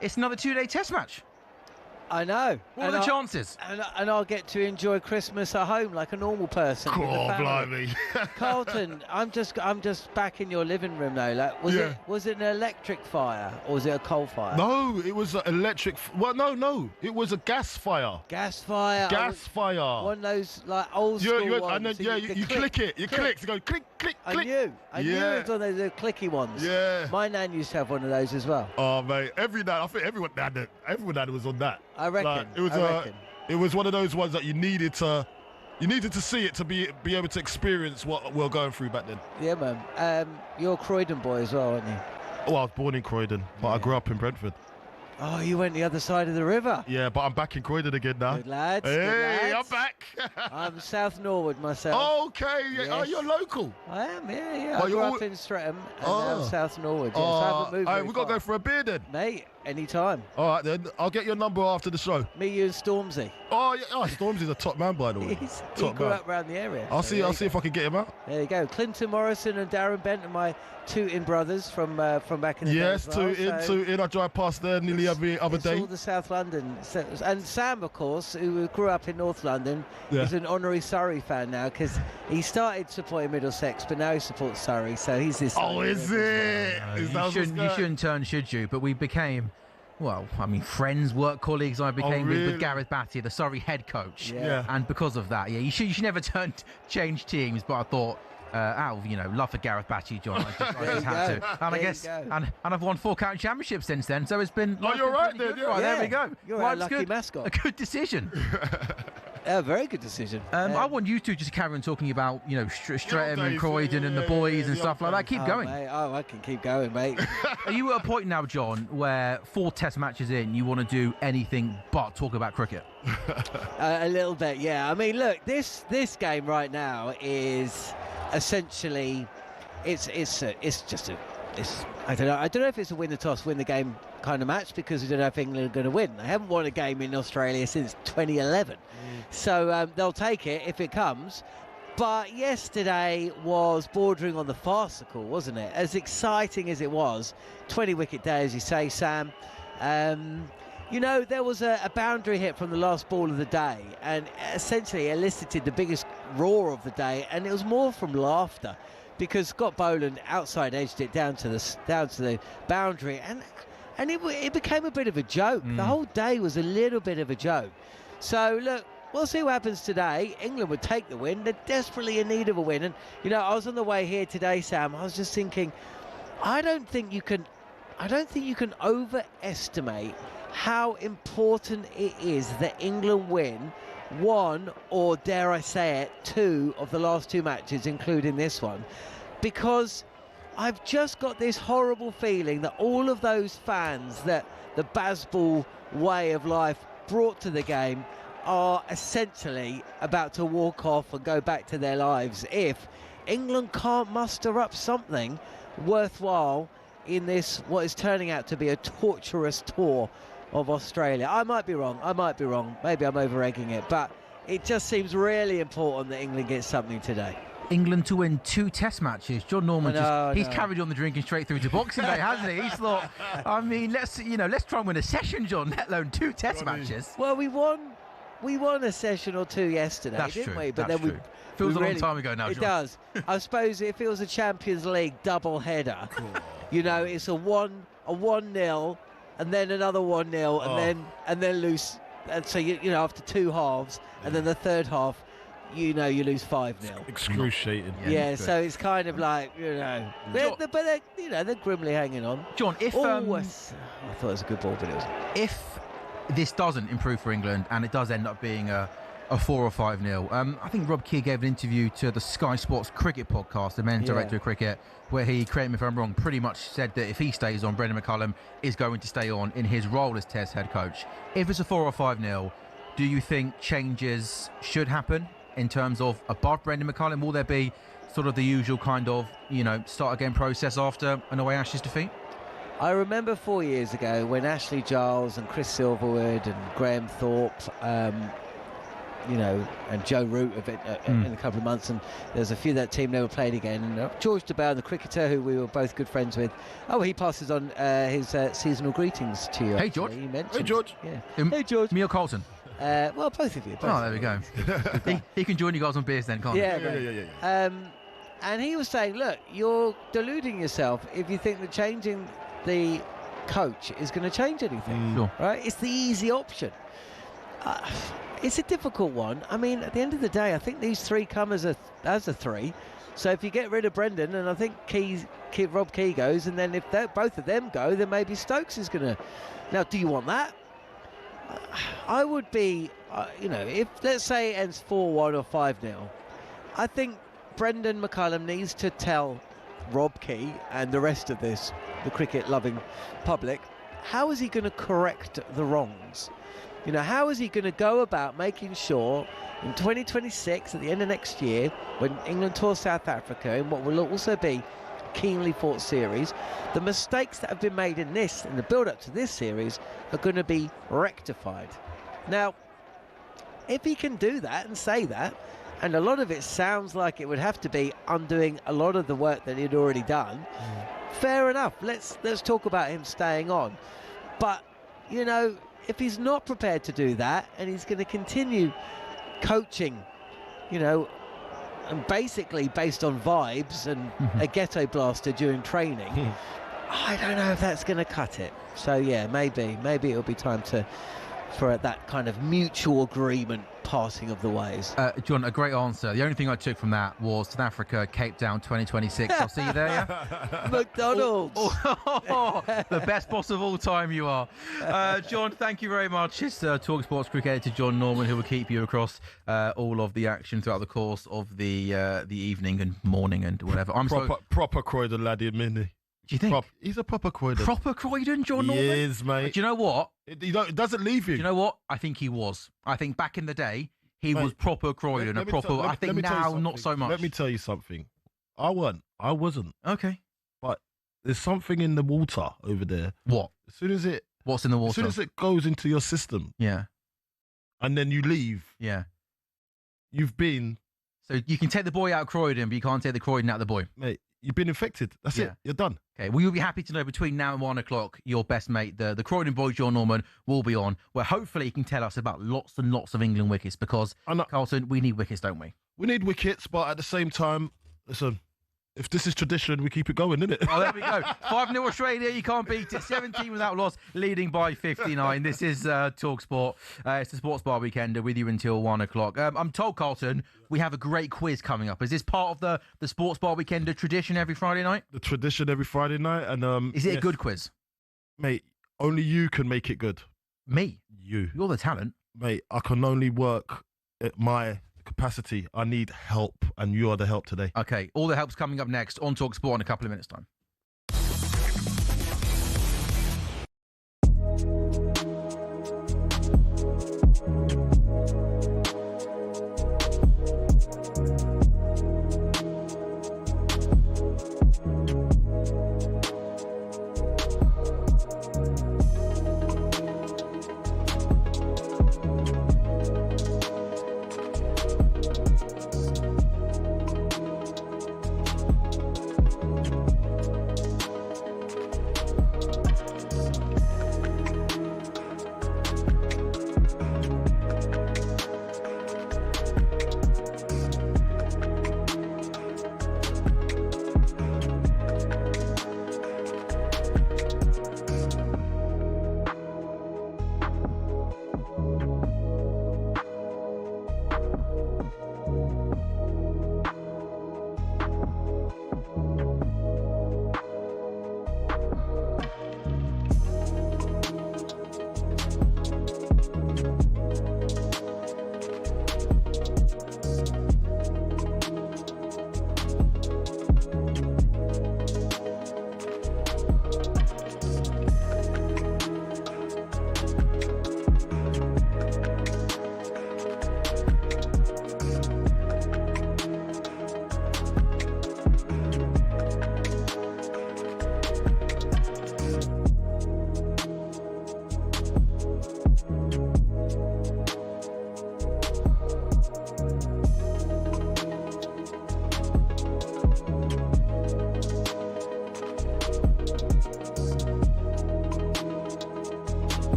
it's another 2-day Test match. I know. What are the chances? And I'll get to enjoy Christmas at home like a normal person. Oh, blimey. Carlton, I'm just back in your living room though. Like, was it an electric fire or was it a coal fire? No, it was an electric. Well, no, it was a gas fire. Gas fire. Fire. One of those like old school ones. And then, you click it. You click. You go click, click, click. I knew it was one of those clicky ones. Yeah. My nan used to have one of those as well. Oh mate, every night I think everyone had was on that. I reckon. Like, it was one of those ones that you needed to see it to be able to experience what we're going through back then. Yeah, man. You're a Croydon boy as well, aren't you? Well, I was born in Croydon, but I grew up in Brentford. Oh, you went the other side of the river. Yeah, but I'm back in Croydon again now. Good lads. Hey, good lads. I'm back. I'm South Norwood myself. Okay. Yes. Oh, you're local. I am, yeah. I grew up in Streatham and now South Norwood. Yeah, so I haven't moved very we've got to go for a beer then. Mate, anytime. All right, then. I'll get your number after the show. Me, you and Stormzy. Oh, yeah. Stormzy's a top man, by the way. He grew up around the area. I'll see if I can get him out. There you go. Clinton Morrison and Darren Bent are my Tooting brothers from back in the day. Yes, Tooting. I drive past there nearly every other day. All the South London. And Sam, of course, who grew up in North London, is an honorary Surrey fan now because he started supporting Middlesex, but now he supports Surrey. So he's this. Oh, is it? You shouldn't turn, should you? But we became. Well, I mean, friends, work colleagues. I became with Gareth Batty, the Surrey head coach. Yeah. And because of that, you should never change teams. But I thought, out of love for Gareth Batty, John, I just had to. And I guess, and I've won 4 county championships since then. So it's been. Oh, you're right then. Right, there we go. You're a lucky mascot. A good decision. A very good decision. I want you two just carry on talking about, Streatham and Croydon and the boys and stuff like that. Keep going. Mate, I can keep going, mate. Are you at a point now, John, where 4 Test matches in, you want to do anything but talk about cricket? A little bit, yeah. I mean, look, this game right now is essentially, it's just a. I don't know if it's a win the toss, win the game kind of match because we don't know if England are going to win. They haven't won a game in Australia since 2011. So they'll take it if it comes. But yesterday was bordering on the farcical, wasn't it? As exciting as it was, 20-wicket day, as you say, Sam. There was a boundary hit from the last ball of the day and essentially elicited the biggest roar of the day, and it was more from laughter because Scott Boland outside edged it down to the boundary, and it became a bit of a joke. The whole day was a little bit of a joke. So look, we'll see what happens today. England would take the win. They're desperately in need of a win. And I was on the way here today, Sam. I was just thinking, I don't think you can overestimate how important it is that England win 1 or, dare I say it, 2 of the last 2 matches, including this one, because I've just got this horrible feeling that all of those fans that the Bazball way of life brought to the game are essentially about to walk off and go back to their lives if England can't muster up something worthwhile in this, what is turning out to be a torturous tour of Australia. I might be wrong. Maybe I'm over-egging it, but it just seems really important that England gets something today. England to win 2 Test matches. John Norman he's carried on the drinking straight through to Boxing Day, hasn't he? He's thought, I mean, let's try and win a session, John, let alone 2 Test matches. Well, we won a session or 2 yesterday, didn't we? But That's then true. Feels a long time ago now, It John. does. I suppose it feels a Champions League double header. It's a 1-0 and then another 1-0 and then lose. And so after 2 halves and then the third half, you lose 5-0. Excruciating. Yeah, so it's kind of like, they're grimly hanging on. John, if I thought it was a good ball, but it wasn't. If this doesn't improve for England and it does end up being a 4 or 5-0, I think Rob Key gave an interview to the Sky Sports cricket podcast, the men's director of cricket, where he, correct me if I'm wrong, pretty much said that if he stays on, Brendan McCullum is going to stay on in his role as Test head coach. If it's a 4 or 5-0, do you think changes should happen in terms of above Brendan McCullum? Will there be sort of the usual kind of, start again process after an away Ashes defeat? I remember 4 years ago when Ashley Giles and Chris Silverwood and Graham Thorpe, and Joe Root in a couple of months, and there's a few of that team never played again. And George DeBow, the cricketer who we were both good friends with, he passes on his seasonal greetings to you. Hey, George. He mentioned, Hey, George. Yeah. Hey, George. Me or Carlton? Well, both of you. There we go. he can join you guys on beers then, can't he? Yeah. And he was saying, look, you're deluding yourself if you think that changing the coach is going to change anything. Sure. Right? It's the easy option. It's a difficult one. I mean, at the end of the day, I think these 3 come as a 3. So if you get rid of Brendan, and I think Rob Key goes, and then if both of them go, then maybe Stokes is going to... Now, do you want that? I would be, if let's say it ends 4-1 or 5-0, I think Brendan McCullum needs to tell Rob Key and the rest of the cricket-loving public, how is he going to correct the wrongs? How is he going to go about making sure in 2026, at the end of next year, when England tour South Africa, in what will also be a keenly fought series, the mistakes that have been made in the build-up to this series are going to be rectified. Now, if he can do that and say that, and a lot of it sounds like it would have to be undoing a lot of the work that he'd already done, fair enough. Let's talk about him staying on. But, if he's not prepared to do that and he's going to continue coaching, and basically based on vibes and a ghetto blaster during training, I don't know if that's going to cut it. So, maybe it'll be time for that kind of mutual agreement passing of the ways. John, a great answer. The only thing I took from that was South Africa, Cape Town 2026. I'll see you there, yeah? McDonald's. The best boss of all time you are. John, thank you very much. It's talkSPORT cricket editor John Norman, who will keep you across all of the action throughout the course of the evening and morning and whatever. Proper Croydon laddie, Minnie. Do you think? He's a proper Croydon. Proper Croydon, John Norman? He is, mate. Do you know what? It doesn't leave you. Do you know what? I think he was. I think back in the day, he was proper Croydon. I think now, not so much. Let me tell you something. I wasn't. Okay. But there's something in the water over there. What? What's in the water? As soon as it goes into your system. Yeah. And then you leave. Yeah. You've been... So you can take the boy out of Croydon, but you can't take the Croydon out of the boy. Mate, you've been infected. That's it. You're done. Okay, well, you'll be happy to know between now and 1 o'clock, your best mate, the Croydon boy, John Norman, will be on, where hopefully he can tell us about lots and lots of England wickets, because, Carlton, we need wickets, don't we? We need wickets, but at the same time, listen, if this is tradition, we keep it going, innit? Oh, there we go. 5-0 Australia, you can't beat it. 17 without loss, leading by 59. This is talkSPORT. It's the Sports Bar Weekend with you until 1 o'clock. I'm told, Carlton, we have a great quiz coming up. Is this part of the Sports Bar Weekend tradition every Friday night? The tradition every Friday night. And is it a good quiz? Mate, only you can make it good. Me? You. You're the talent. Mate, I can only work at my capacity. I need help, and you are the help today. Okay, all the help's coming up next on talkSPORT in a couple of minutes' time.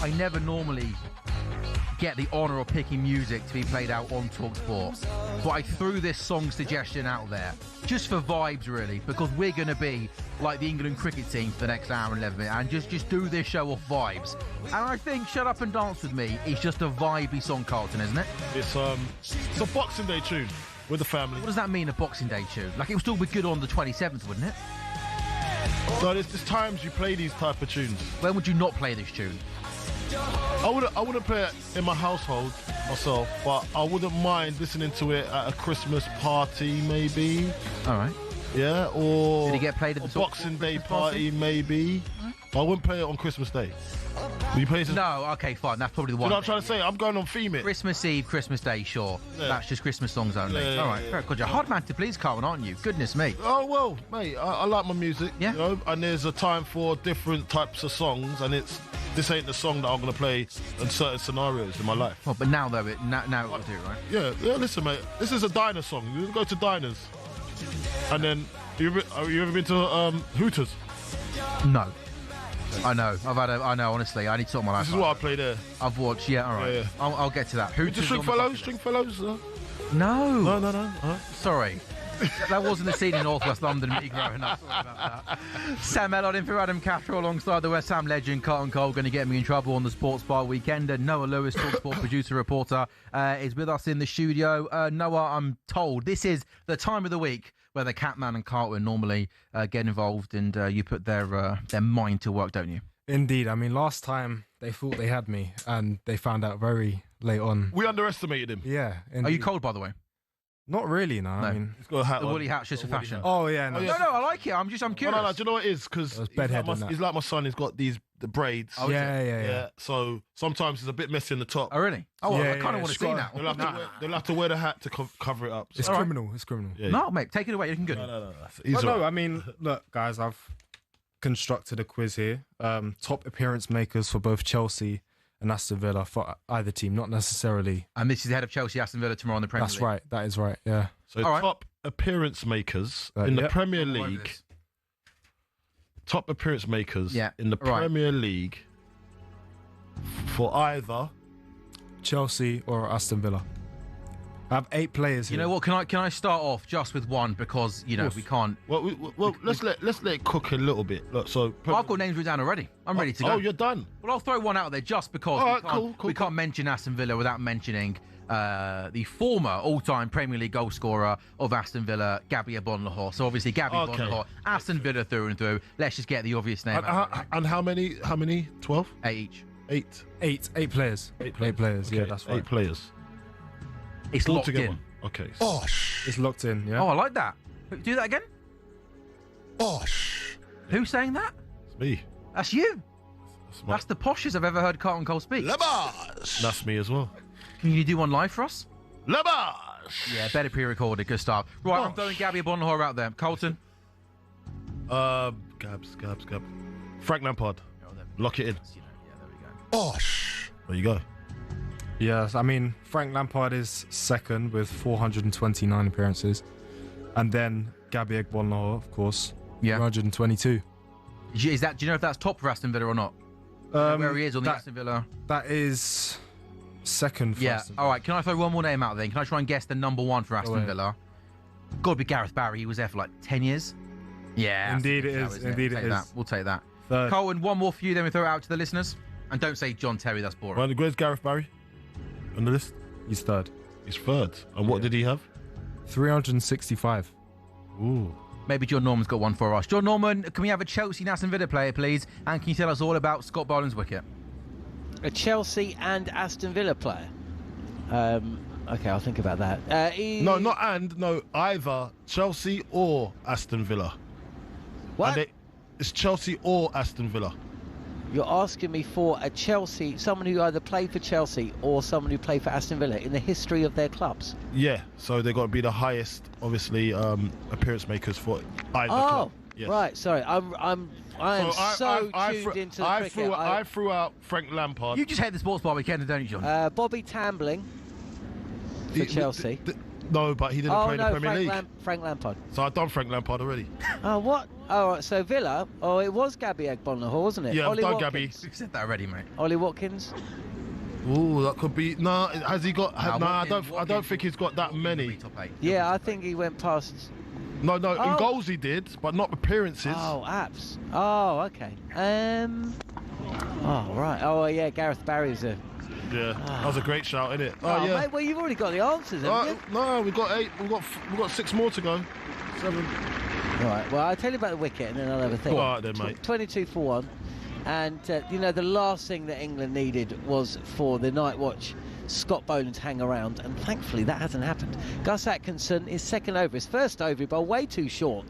I never normally get the honour of picking music to be played out on talkSPORT, but I threw this song suggestion out there just for vibes, really, because we're going to be like the England cricket team for the next hour and 11 minutes and just do this show off vibes. And I think Shut Up and Dance With Me is just a vibey song, Carlton, isn't it? It's a Boxing Day tune with the family. What does that mean, a Boxing Day tune? Like, it would still be good on the 27th, wouldn't it? So there's times you play these type of tunes. When would you not play this tune? I wouldn't play it in my household myself, but I wouldn't mind listening to it at a Christmas party, maybe. All right. Yeah, or did it get played at the Boxing Day party, maybe. But I wouldn't play it on Christmas Day. Will you play it? No, okay, fine. That's probably the one. You know what I'm trying to say? I'm going on theme it. Christmas Eve, Christmas Day, sure. Yeah. That's just Christmas songs only. Yeah, all right, yeah. very good. You're a hard man to please, Carlton, aren't you? Goodness me. Oh, well, mate, I like my music. Yeah. You know, and there's a time for different types of songs, and this ain't the song that I'm going to play in certain scenarios in my life. Well, but now, though, now it will do, right? Yeah, listen, mate, this is a diner song. You go to diners. And then, have you ever been to Hooters? No. I know. I know, honestly. I need to sort my life This is out. what I play there. I've watched, yeah, all right. Yeah. I'll get to that. Hooters Just Stringfellows? No. No. Sorry. That wasn't the scene in North West London me growing up. Sorry about that. Sam Ellard in for Adam Cattrall alongside the West Ham legend Carlton Cole. Going to get me in trouble on the Sports Bar weekend. And Noah Lewis, talkSPORT producer, reporter, is with us in the studio. Noah, I'm told this is the time of the week where the Catman and Carlton normally get involved, and you put their mind to work, don't you? Indeed. I mean, last time they thought they had me, and they found out very late on. We underestimated him. Yeah. Indeed. Are you cold, by the way? Not really, no. I mean, he's got a hat the on. woolly hat's just for fashion. Oh yeah, no. No, I like it. I'm curious. No, do you know what it is? Because he's like my son. He's got the braids. Oh, yeah. So sometimes it's a bit messy in the top. Oh, really? Oh, well, I kind of want to see that. They'll have to wear the hat to cover it up. It's criminal. It's criminal. Yeah. No, mate, take it away. You're looking good. No, I mean, look, guys, I've constructed a quiz here. Top appearance makers for both Chelsea and Aston Villa for either team, not necessarily. And this is the head of Chelsea, Aston Villa tomorrow in the Premier League. That's right. That is right. Yeah. So top appearance makers in the Premier League. Top appearance makers in the Premier League for either Chelsea or Aston Villa. I have 8 players here. You know what? Can I start off just with one, because we can't. Well, let's let it cook a little bit. Look, so I've got names written down already. I'm ready to go. Oh, you're done. Well, I'll throw one out there just because we can't mention Aston Villa without mentioning the former all-time Premier League goal scorer of Aston Villa, Gabby Agbonlahor. So obviously Gabby Agbonlahor, Aston Villa through and through. Let's just get the obvious name. And how many? 12? 8 each. 8 players. 8 players. Okay, Yeah, that's right. 8 players. It's locked in. Okay. It's locked in. Yeah. Oh, I like that. Do that again. Who's saying that? It's me. That's you. That's the poshest I've ever heard Carlton Cole speak. That's me as well. Can you do one live for us? Labash! Yeah, better pre-recorded. Good stuff. Right, I'm throwing Gabby Agbonlahor out there. Carlton. Gabs. Frank Lampard. Lock it in. There you go. Yes, I mean, Frank Lampard is second with 429 appearances. And then Gabby Agbonlahor, of course, 422. Do you know if that's top for Aston Villa or not? Where he is on the Aston Villa? That is second for Aston Villa. All right, can I throw one more name out then? Can I try and guess the number one for Aston Villa? Got to be Gareth Barry. He was there for like 10 years. Yeah. Indeed it is. Indeed it is. We'll take that. Third. Colin, one more for you, then we throw it out to the listeners. And don't say John Terry, that's boring. Right, where's Gareth Barry on the list? He's third. He's third. And what did he have? 365. Ooh. Maybe John Norman's got one for us. John Norman, can we have a Chelsea and Aston Villa player, please? And can you tell us all about Scott Boland's wicket? A Chelsea and Aston Villa player? Okay, I'll think about that. No, either Chelsea or Aston Villa. What? It's Chelsea or Aston Villa. You're asking me for a Chelsea, someone who either played for Chelsea or someone who played for Aston Villa in the history of their clubs? Yeah, so they've got to be the highest, obviously, appearance makers for either club. Yes. Right, sorry. I am so tuned into the cricket. I threw out Frank Lampard. You just hate the Sports Bar weekend, don't you, John? Bobby Tambling for Chelsea. No, but he didn't play in the Premier League. Frank Lampard. So I've done Frank Lampard already. Oh, what? Oh, right, so Villa. Oh, it was Gabby Agbonlahor, wasn't it? Yeah, I've done Gabby. We've said that already, mate. Ollie Watkins. Ooh, that could be. Nah, has he got? Nah, I don't think he's got that many. Yeah, I think he went past. No, in goals he did, but not appearances. Oh, apps. Oh, okay. Oh, right. Oh, yeah, Gareth Barry's a. Yeah, that was a great shout, innit? Oh, yeah. mate, well, you've already got the answers, haven't you? No, we've got 8. We've got 6 more to go. 7. Right. Well, I'll tell you about the wicket, and then I'll have a think. All right, then, mate. 22 for 1. And, the last thing that England needed was for the night watch Scott Boland to hang around, and thankfully that hasn't happened. Gus Atkinson, his second over, his first over, he bowled way too short.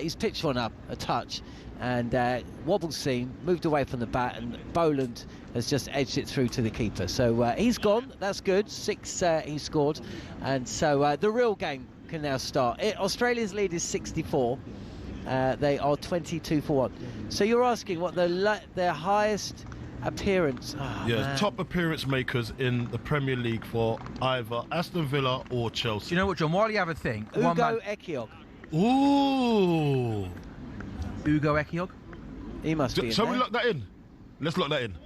He's pitched one up a touch, and wobbled seam, moved away from the bat, and Boland has just edged it through to the keeper. So he's gone, that's good, 6 he scored, and so the real game can now start. Australia's lead is 64. They are 22 for 1. So you're asking what their highest appearance? Oh, yeah, man. Top appearance makers in the Premier League for either Aston Villa or Chelsea. Do you know what, John? While you have a think, Ugo Ekiog. Ooh, Ugo Ekiog. He must be in Shall there. we lock that in? Let's lock that in.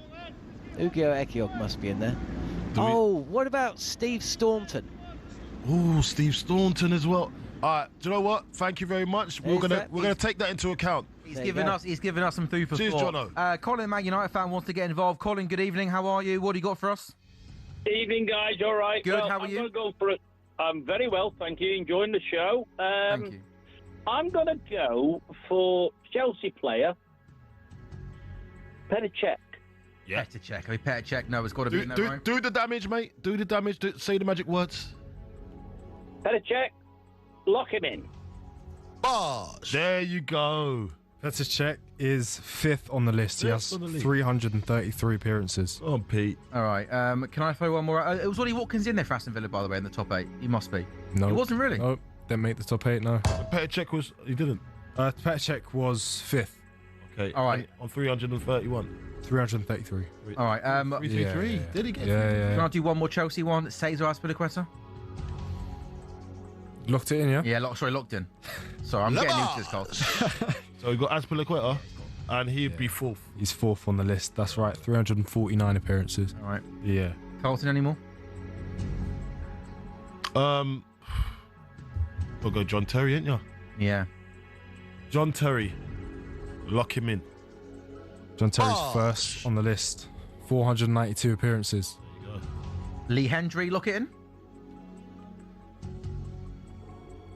Ugo Ekiog must be in there. What about Steve Staunton? Ooh, Steve Staunton as well. All right, do you know what? Thank you very much. We're gonna take that into account. He's given us some food for Cheers, thought. Jono. Colin, Man United fan, wants to get involved. Colin, good evening. How are you? What do you got for us? Evening, guys. All right. Good. Well, How are you? I'm gonna go for it. I'm very well, thank you. Enjoying the show. Thank you. I'm going to go for Chelsea player Petr Cech. Yeah. Petr Cech. I mean, Petr Cech. No, it's got to be in there, right? Do the damage, mate. Do the damage. Say the magic words. Petr Cech, lock him in. There you go. Petr Cech is 5th on the list. He has 333 appearances. Oh, Pete. All right. Can I throw one more? It was Ollie Watkins in there for Aston Villa, by the way, in the top 8. He must be. No. He wasn't really. No, didn't make the top 8, no. Petr Cech was... He didn't. Petr Cech was 5th. Okay. All right. On 331. 333. All right. 333. Yeah. Did he get Can I do one more Chelsea one? Cesar Azpilicueta? Locked it in, yeah? Yeah, locked in. Sorry, I'm getting into this, Carlton. So we got Azpilicueta, and he'd be 4th. He's 4th on the list. That's right. 349 appearances. All right. Yeah. Carlton, any more? We'll go John Terry, ain't ya? Yeah. John Terry. Lock him in. John Terry's first on the list. 492 appearances. There you go. Lee Hendry, lock it in?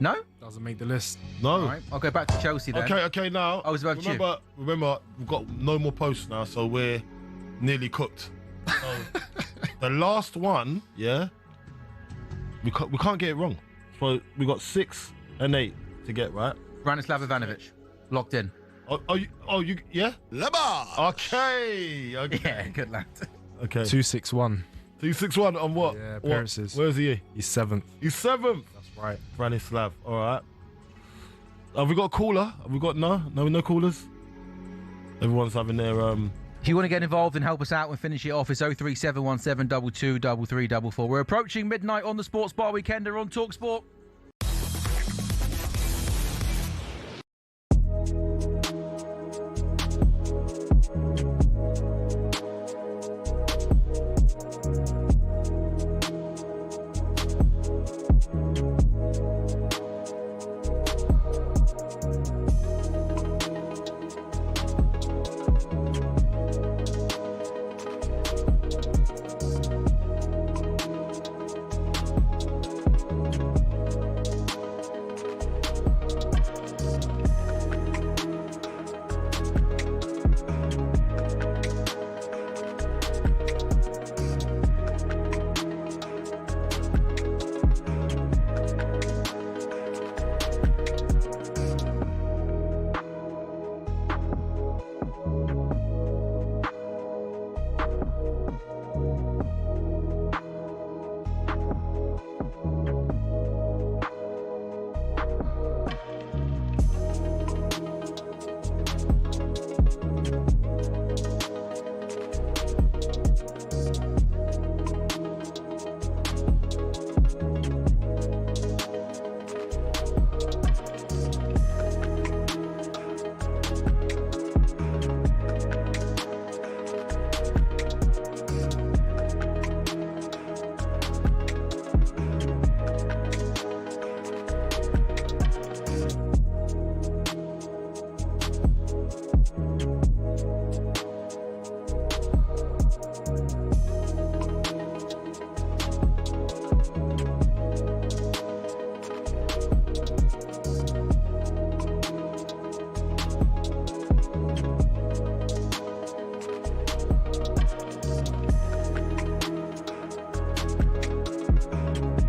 No? Doesn't make the list. No. All right. I'll go back to Chelsea then. Okay, now. I was about to Remember, we've got no more posts now, so we're nearly cooked. So the last one, yeah, we can't get it wrong. So we got 6 and 8 to get right. Branislav Ivanovic, locked in. You yeah? Leba. Okay. Yeah, good lad. Okay. 261. 261 on what? Yeah, appearances. Where's he? He's 7th. He's 7th. That's right. Branislav. All right. Have we got a caller? Have we got no callers? Everyone's having their If you want to get involved and help us out and finish it off, it's 03717 22 3344. We're approaching midnight on the Sports Bar Weekender on talkSPORT.